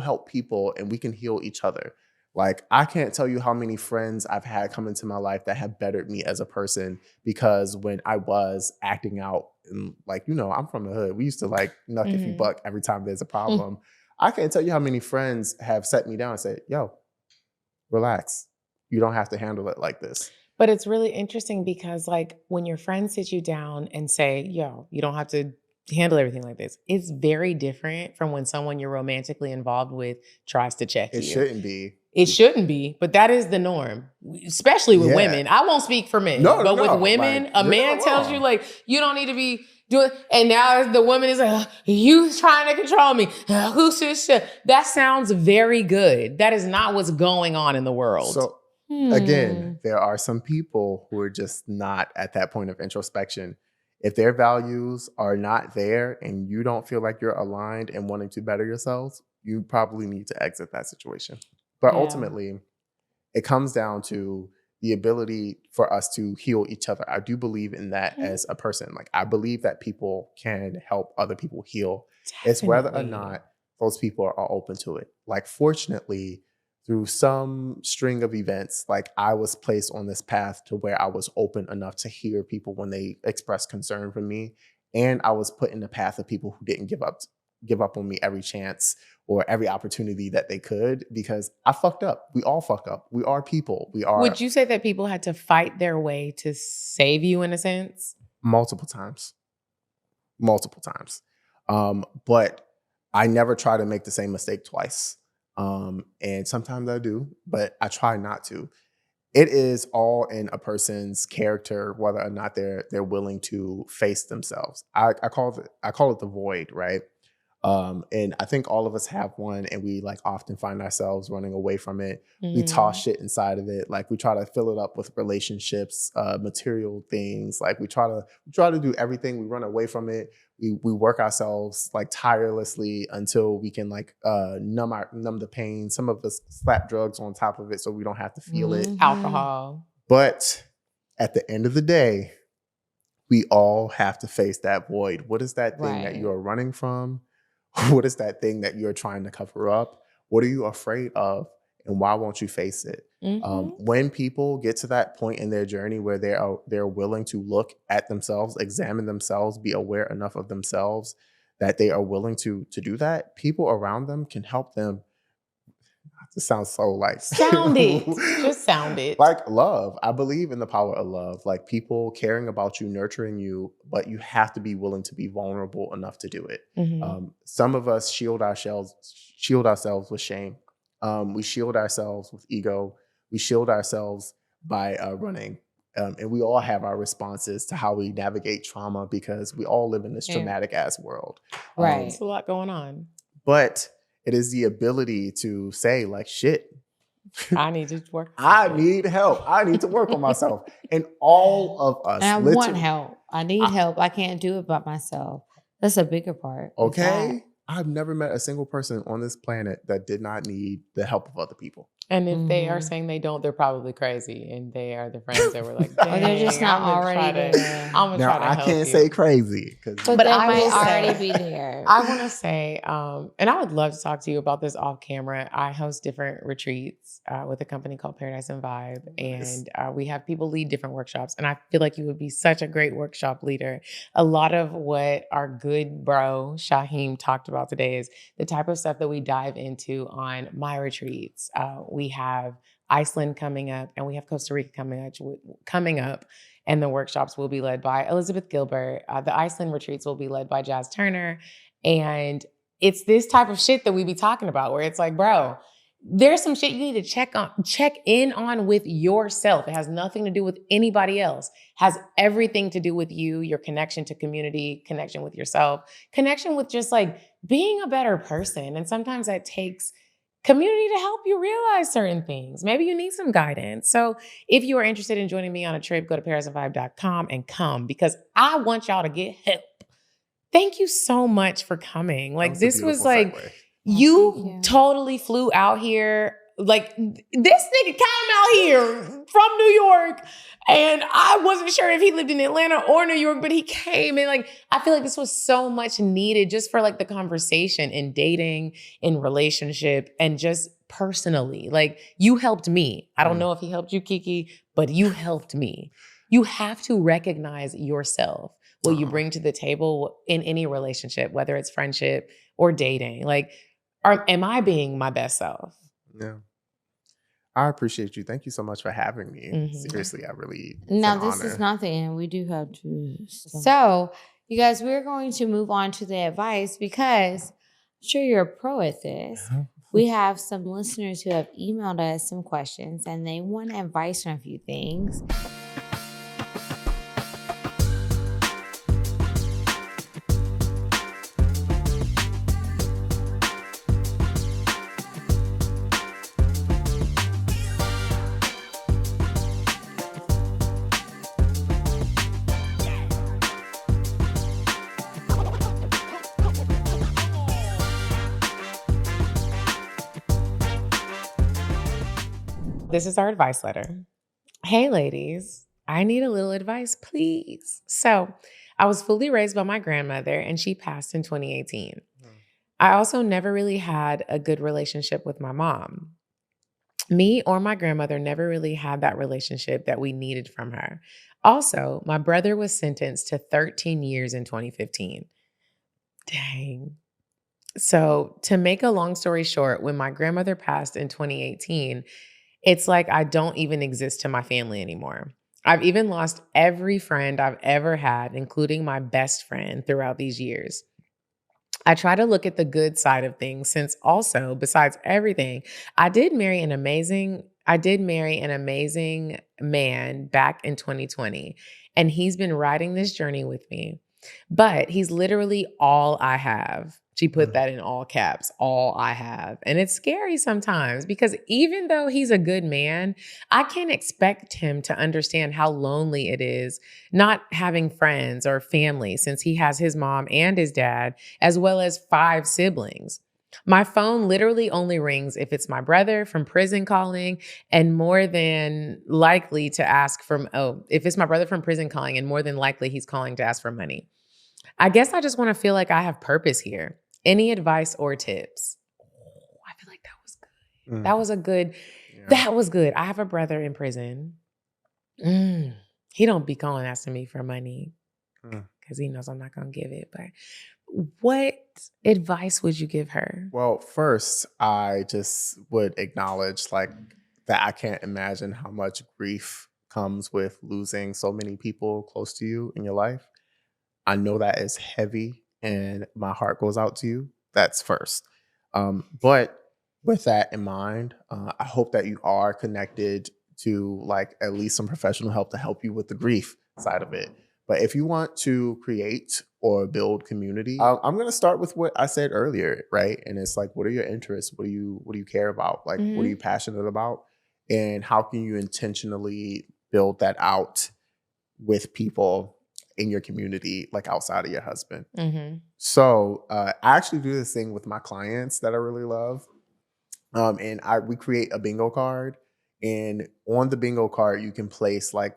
help people and we can heal each other. Like I can't tell you how many friends I've had come into my life that have bettered me as a person because when I was acting out and like, I'm from the hood. We used to like nuck if you buck every time there's a problem. I can't tell you how many friends have set me down and said, yo, relax. You don't have to handle it like this. But it's really interesting because like when your friends sit you down and say, yo, you don't have to handle everything like this. It's very different from when someone you're romantically involved with tries to check you. It shouldn't be. It shouldn't be, but that is the norm, especially with women. I won't speak for men, but with women, like, a man tells you like, you don't need to be doing, and now the woman is like, you trying to control me. That sounds very good. That is not what's going on in the world. So again, there are some people who are just not at that point of introspection. If their values are not there and you don't feel like you're aligned and wanting to better yourselves, you probably need to exit that situation. But ultimately, it comes down to the ability for us to heal each other. I do believe in that as a person. Like I believe that people can help other people heal. Definitely. It's whether or not those people are open to it. Like fortunately, through some string of events, like I was placed on this path to where I was open enough to hear people when they expressed concern for me. And I was put in the path of people who didn't give up on me every chance or every opportunity that they could, because I fucked up. We all fuck up. We are people. Would you say that people had to fight their way to save you in a sense? Multiple times. But I never try to make the same mistake twice. And sometimes I do, but I try not to. It is all in a person's character, whether or not they're willing to face themselves. I call it the void, right? And I think all of us have one, and we like often find ourselves running away from it. We toss shit inside of it. Like we try to fill it up with relationships, material things. Like we try to do everything. We run away from it. We work ourselves like tirelessly until we can like numb the pain. Some of us slap drugs on top of it so we don't have to feel it. Alcohol. But at the end of the day, we all have to face that void. What is that thing that you are running from? What is that thing that you're trying to cover up? What are you afraid of? And why won't you face it? When people get to that point in their journey where they're willing to look at themselves, examine themselves, be aware enough of themselves that they are willing to do that, people around them can help them. It sounds so like sound it. Just sound it. Like love. I believe in the power of love. Like people caring about you, nurturing you, but you have to be willing to be vulnerable enough to do it. Some of us shield ourselves with shame. We shield ourselves with ego. We shield ourselves by running. And we all have our responses to how we navigate trauma because we all live in this traumatic ass world. Right. There's a lot going on. But it is the ability to say like, shit, I need to work. I need help. I need to work on myself. And all of us. And I want help. I need help. I can't do it by myself. That's a bigger part. Okay. I've never met a single person on this planet that did not need the help of other people. And if they are saying they don't, they're probably crazy, and they are the friends that were like, or they're just not already there. I'm gonna now, try to I help can't you. say crazy. But But they I might will say- already be there. I want to say, and I would love to talk to you about this off camera. I host different retreats with a company called Paradise and Vibe, Nice. and we have people lead different workshops. And I feel like you would be such a great workshop leader. A lot of what our good bro Shahem talked about today is the type of stuff that we dive into on my retreats. We have Iceland coming up, and we have Costa Rica coming up. And the workshops will be led by Elizabeth Gilbert. The Iceland retreats will be led by Jazz Turner. And it's this type of shit that we be talking about where it's like, bro, there's some shit you need to check in on with yourself. It has nothing to do with anybody else. It has everything to do with you, your connection to community, connection with yourself, connection with just like being a better person. And sometimes that takes community to help you realize certain things. Maybe you need some guidance. So if you are interested in joining me on a trip, go to paradisandvibe.com and come, because I want y'all to get help. Thank you so much for coming. Like, this was like, segue. you totally flew out here. Like, this nigga came out here from New York, and I wasn't sure if he lived in Atlanta or New York, but he came. And like, I feel like this was so much needed just for like the conversation in dating, in relationship, and just personally. Like, you helped me. I don't know if he helped you, Kiki, but you helped me. You have to recognize yourself, what you bring to the table in any relationship, whether it's friendship or dating. Like, am I being my best self? Yeah. I appreciate you. Thank you so much for having me. Mhm. Seriously, I really. Now, this is not the end. We do have to. So, you guys, we're going to move on to the advice because I'm sure you're a pro at this. We have some listeners who have emailed us some questions and they want advice on a few things. This is our advice letter. Hey, ladies, I need a little advice, please. So, I was fully raised by my grandmother, and she passed in 2018. I also never really had a good relationship with my mom. Me or my grandmother never really had that relationship that we needed from her. Also, my brother was sentenced to 13 years in 2015. Dang. So, to make a long story short, when my grandmother passed in 2018, it's like I don't even exist to my family anymore. I've even lost every friend I've ever had, including my best friend, throughout these years. I try to look at the good side of things, since also, besides everything, I did marry an amazing man back in 2020, and he's been riding this journey with me. But he's literally all I have. She put that in all caps, all I have. And it's scary sometimes because even though he's a good man, I can't expect him to understand how lonely it is not having friends or family, since he has his mom and his dad, as well as 5 siblings. My phone literally only rings if it's my brother from prison calling, and more than likely to ask if it's my brother from prison calling, and more than likely he's calling to ask for money. I guess I just want to feel like I have purpose here. Any advice or tips? I feel like that was good. That was a good, that was good. I have a brother in prison. He don't be calling asking me for money because he knows I'm not going to give it. But what advice would you give her? Well, first, I just would acknowledge like that I can't imagine how much grief comes with losing so many people close to you in your life. I know that is heavy and my heart goes out to you. That's first. But with that in mind, I hope that you are connected to like at least some professional help to help you with the grief side of it. But if you want to create or build community, I'm going to start with what I said earlier, right? And it's like, what are your interests? What do you care about? Like, what are you passionate about? And how can you intentionally build that out with people in your community, like outside of your husband? So I actually do this thing with my clients that I really love. We create a bingo card, and on the bingo card you can place like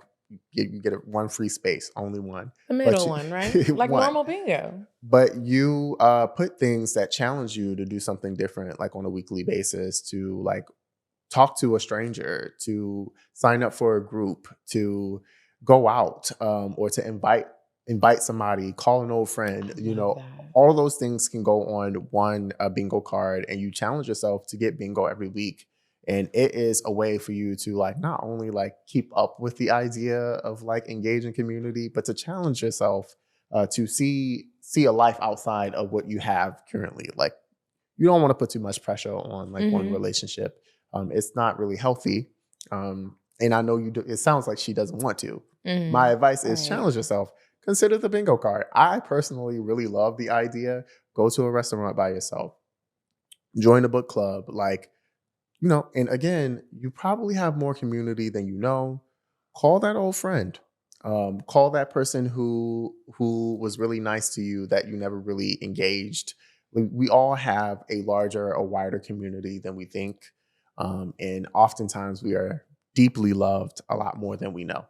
you get one free space, only one. The middle one, right? Like one. normal bingo. But you put things that challenge you to do something different, like on a weekly basis, to like talk to a stranger, to sign up for a group, to go out, or to invite somebody, call an old friend. You know, all of those things can go on one bingo card, and you challenge yourself to get bingo every week. And it is a way for you to like not only like keep up with the idea of like engaging community, but to challenge yourself to see a life outside of what you have currently. Like, you don't want to put too much pressure on like one relationship. It's not really healthy. And I know you do. It sounds like she doesn't want to. My advice is challenge yourself. Consider the bingo card. I personally really love the idea. Go to a restaurant by yourself. Join a book club. Like, you know, and again, you probably have more community than you know. Call that old friend. Call that person who was really nice to you that you never really engaged. We all have a larger, a wider community than we think. And oftentimes we are deeply loved a lot more than we know.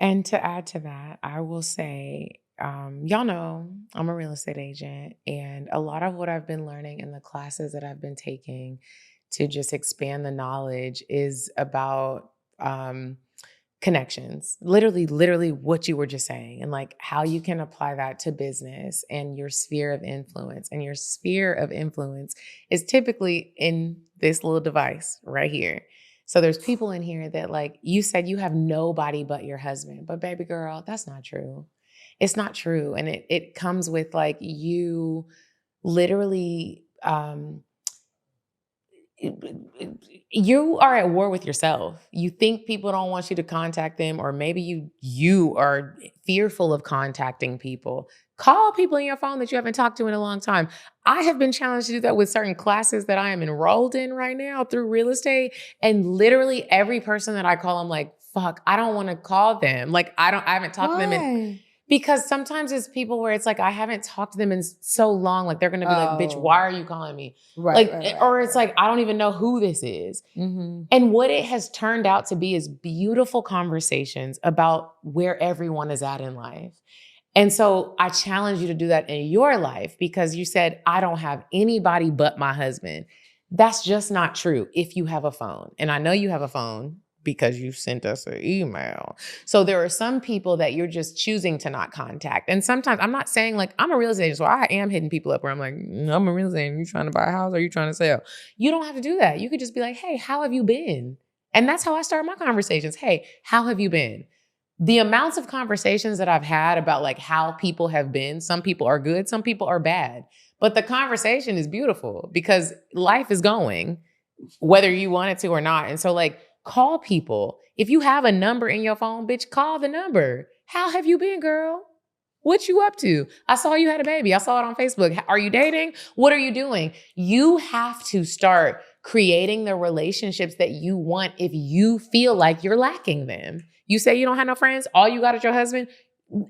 And to add to that, I will say, y'all know I'm a real estate agent, and a lot of what I've been learning in the classes that I've been taking to just expand the knowledge is about connections. Literally what you were just saying, and like how you can apply that to business and your sphere of influence. And your sphere of influence is typically in this little device right here. So there's people in here that, like you said, you have nobody but your husband. But baby girl, that's not true. It's not true. And it comes with like you literally you are at war with yourself. You think people don't want you to contact them, or maybe you are fearful of contacting people. Call people in your phone that you haven't talked to in a long time. I have been challenged to do that with certain classes that I am enrolled in right now through real estate. And literally every person that I call, I'm like, fuck, I don't want to call them. Like, I haven't talked to them because sometimes it's people where it's like, I haven't talked to them in so long. Like, they're going to be like, bitch, why are you calling me? Or it's like, I don't even know who this is. And what it has turned out to be is beautiful conversations about where everyone is at in life. And so I challenge you to do that in your life, because you said, I don't have anybody but my husband. That's just not true if you have a phone. And I know you have a phone because you sent us an email. So there are some people that you're just choosing to not contact. And sometimes, I'm not saying like, I'm a real estate agent, so I am hitting people up where I'm like, I'm a real estate agent. You trying to buy a house or you trying to sell? You don't have to do that. You could just be like, hey, how have you been? And that's how I start my conversations. Hey, how have you been? The amounts of conversations that I've had about like how people have been, some people are good, some people are bad. But the conversation is beautiful because life is going, whether you want it to or not. And so like, call people. If you have a number in your phone, bitch, call the number. How have you been, girl? What you up to? I saw you had a baby. I saw it on Facebook. Are you dating? What are you doing? You have to start creating the relationships that you want if you feel like you're lacking them. You say you don't have no friends, all you got is your husband.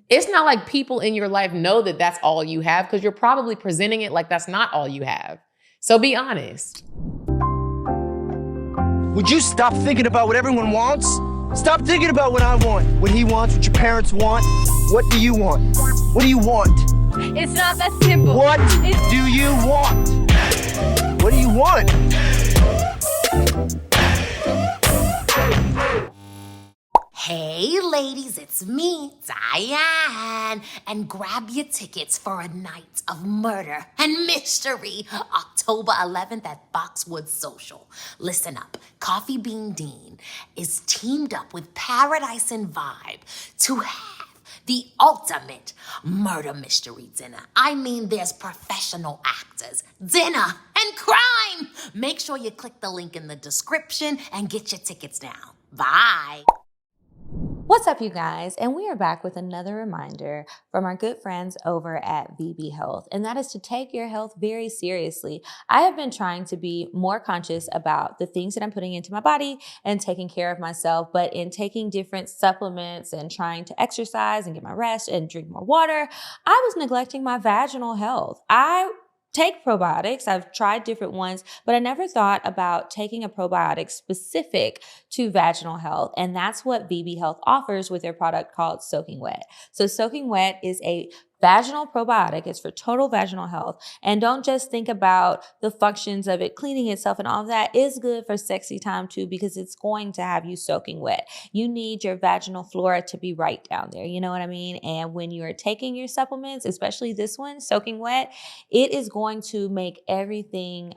It's not like people in your life know that that's all you have, because you're probably presenting it like that's not all you have. So be honest. Would you stop thinking about what everyone wants? Stop thinking about what I want, what he wants, what your parents want. What do you want? What do you want? It's not that simple. What do you want? What do you want? Hey ladies, it's me, Diane, and grab your tickets for a night of murder and mystery, October 11th at Boxwood Social. Listen up, Coffee Bean Dean is teamed up with Paradise and Vibe to have the ultimate murder mystery dinner. I mean, there's professional actors, dinner, and crime. Make sure you click the link in the description and get your tickets now. Bye. What's up, you guys? And we are back with another reminder from our good friends over at VB Health, and that is to take your health very seriously. I have been trying to be more conscious about the things that I'm putting into my body and taking care of myself, but in taking different supplements and trying to exercise and get my rest and drink more water, I was neglecting my vaginal health. I take probiotics. I've tried different ones, but I never thought about taking a probiotic specific to vaginal health. And that's what VB Health offers with their product called Soaking Wet. So Soaking Wet is a vaginal probiotic. It's for total vaginal health. And don't just think about the functions of it cleaning itself and all of that. Is good for sexy time too, because it's going to have you soaking wet. You need your vaginal flora to be right down there. You know what I mean? And when you're taking your supplements, especially this one, Soaking Wet, it is going to make everything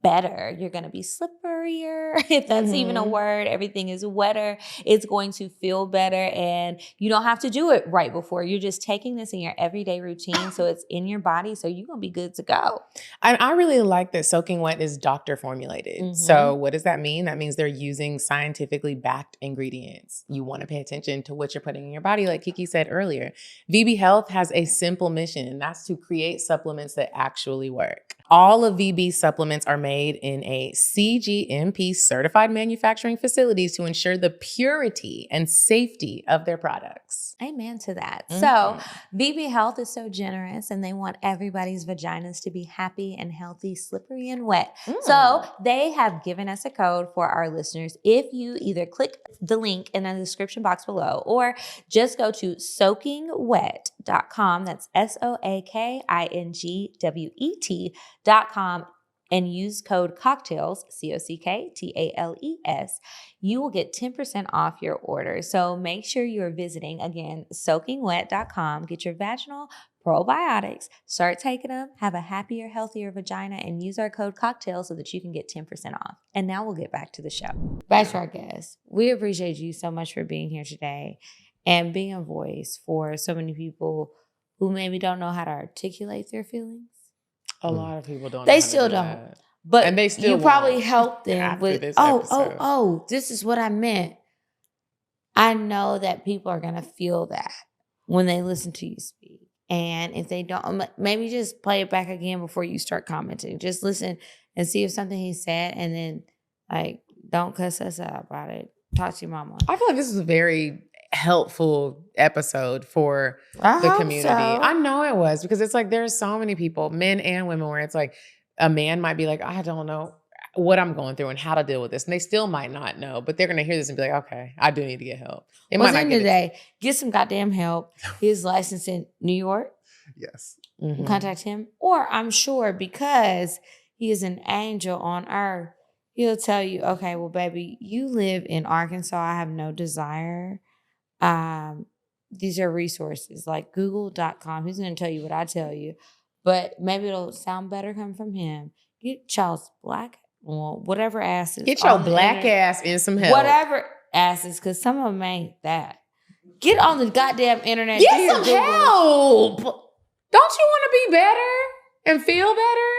better. You're going to be slipperier, if that's even a word. Everything is wetter. It's going to feel better, and you don't have to do it right before. You're just taking this in your everyday routine, so it's in your body, so you're going to be good to go. I really like that Soaking Wet is doctor formulated. So what does that mean? That means they're using scientifically backed ingredients. You want to pay attention to what you're putting in your body, like Kiki said earlier. VB Health has a simple mission, and that's to create supplements that actually work. All of VB's supplements are made in a CGMP certified manufacturing facilities to ensure the purity and safety of their products. Amen to that. So VB Health is so generous, and they want everybody's vaginas to be happy and healthy, slippery and wet. So they have given us a code for our listeners. If you either click the link in the description box below, or just go to soakingwet.com, that's SOAKINGWET.com, and use code Cocktales, COCKTALES, you will get 10% off your order. So make sure you're visiting, again, soakingwet.com, get your vaginal probiotics, start taking them, have a happier, healthier vagina, and use our code Cocktales so that you can get 10% off. And now we'll get back to the show. Back to our guests. We appreciate you so much for being here today and being a voice for so many people who maybe don't know how to articulate their feelings. A lot of people don't. They still don't. That. But and they still you probably help them with, this this is what I meant. I know that people are going to feel that when they listen to you speak. And if they don't, maybe just play it back again before you start commenting. Just listen and see if something he said, and then don't cuss us out about it. Talk to your mama. I feel like this is a very helpful episode for the community. So. I know it was, because it's like there's so many people, men and women, where it's like a man might be like, I don't know what I'm going through and how to deal with this. And they still might not know, but they're going to hear this and be like, okay, I do need to get help. They might not get it. Get some goddamn help. He's licensed in New York. Yes. Contact him. Or I'm sure, because he is an angel on earth, he'll tell you, okay, well, baby, you live in Arkansas. I have no desire. These are resources like google.com. He's going to tell you what I tell you, but maybe it'll sound better coming from him. Get Charles Black, well, whatever asses. Get your black ass in some help. Whatever asses, because some of them ain't that. Get on the goddamn internet. Get some help. Don't you want to be better and feel better?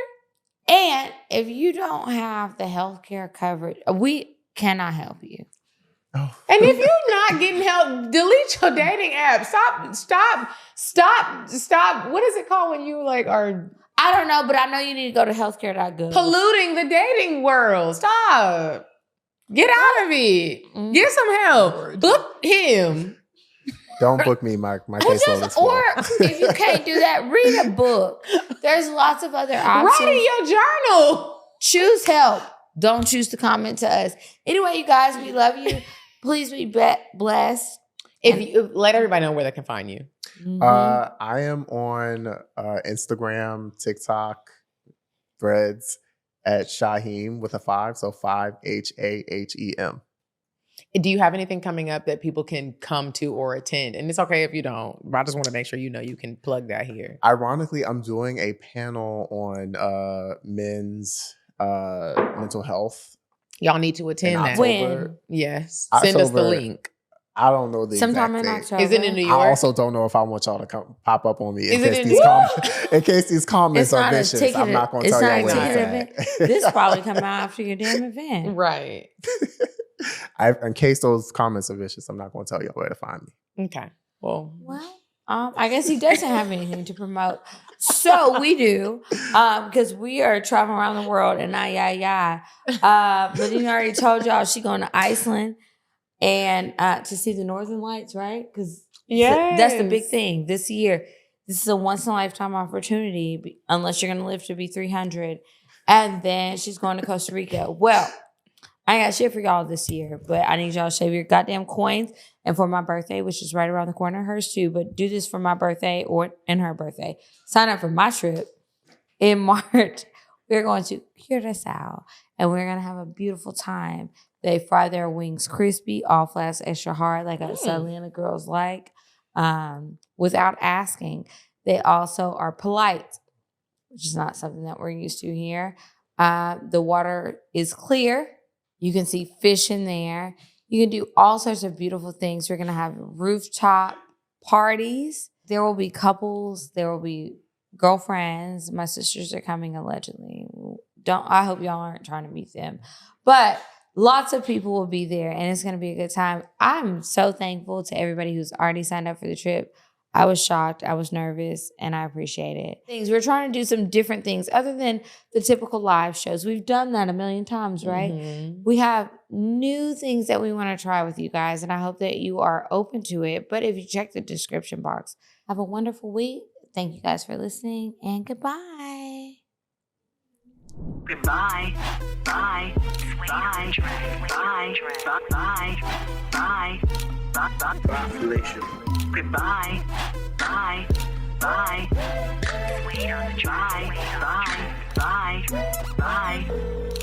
And if you don't have the healthcare coverage, we cannot help you. Oh. And if you're not getting help, delete your dating app. Stop. What is it called when you are... I don't know, but I know you need to go to healthcare.gov. Polluting the dating world. Stop. Get out of it. Get some help. Book him. Don't book me, my caseload is full. Or if you can't do that, read a book. There's lots of other options. Write in your journal. Choose help. Don't choose to comment to us. Anyway, you guys, we love you. Please be blessed. If you let everybody know where they can find you. I am on Instagram, TikTok, Threads at Shahem with a 5, so 5 HAHEM. Do you have anything coming up that people can come to or attend? And it's okay if you don't. I just want to make sure you can plug that here. Ironically, I'm doing a panel on men's mental health. Y'all need to attend that. When? Yes. October, send us the link. I don't know the sometime exact in date. October. Is it in New York? I also don't know if I want y'all to pop up on me in case these comments are vicious. I'm not going to tell y'all where event. This probably come out after your damn event. Right. In case those comments are vicious, I'm not going to tell y'all where to find me. Okay. Well, I guess he doesn't have anything to promote. So we do, because we are traveling around the world, and Medinah already told y'all she's going to Iceland and to see the Northern Lights, right? Because that's the big thing this year. This is a once-in-a-lifetime opportunity, unless you're going to live to be 300. And then she's going to Costa Rica. Well, I ain't got shit for y'all this year, but I need y'all to save your goddamn coins. And for my birthday, which is right around the corner, hers too, but do this for my birthday and her birthday. Sign up for my trip in March. We're going to Curacao, and we're going to have a beautiful time. They fry their wings crispy, all flats extra hard, like a Atlanta girls like, without asking. They also are polite, which is not something that we're used to here. The water is clear. You can see fish in there. You can do all sorts of beautiful things. We're going to have rooftop parties. There will be couples. There will be girlfriends. My sisters are coming allegedly. I hope y'all aren't trying to meet them. But lots of people will be there, and it's going to be a good time. I'm so thankful to everybody who's already signed up for the trip. I was shocked. I was nervous, and I appreciate it. We're trying to do some different things other than the typical live shows. We've done that a million times, right? Mm-hmm. We have new things that we want to try with you guys, and I hope that you are open to it. But if you check the description box, have a wonderful week. Thank you guys for listening, and goodbye. Goodbye. Bye. Bye. Bye. Bye. Bye. Population. Goodbye. Bye. Bye. Wait on the drive. Bye. Bye. Bye.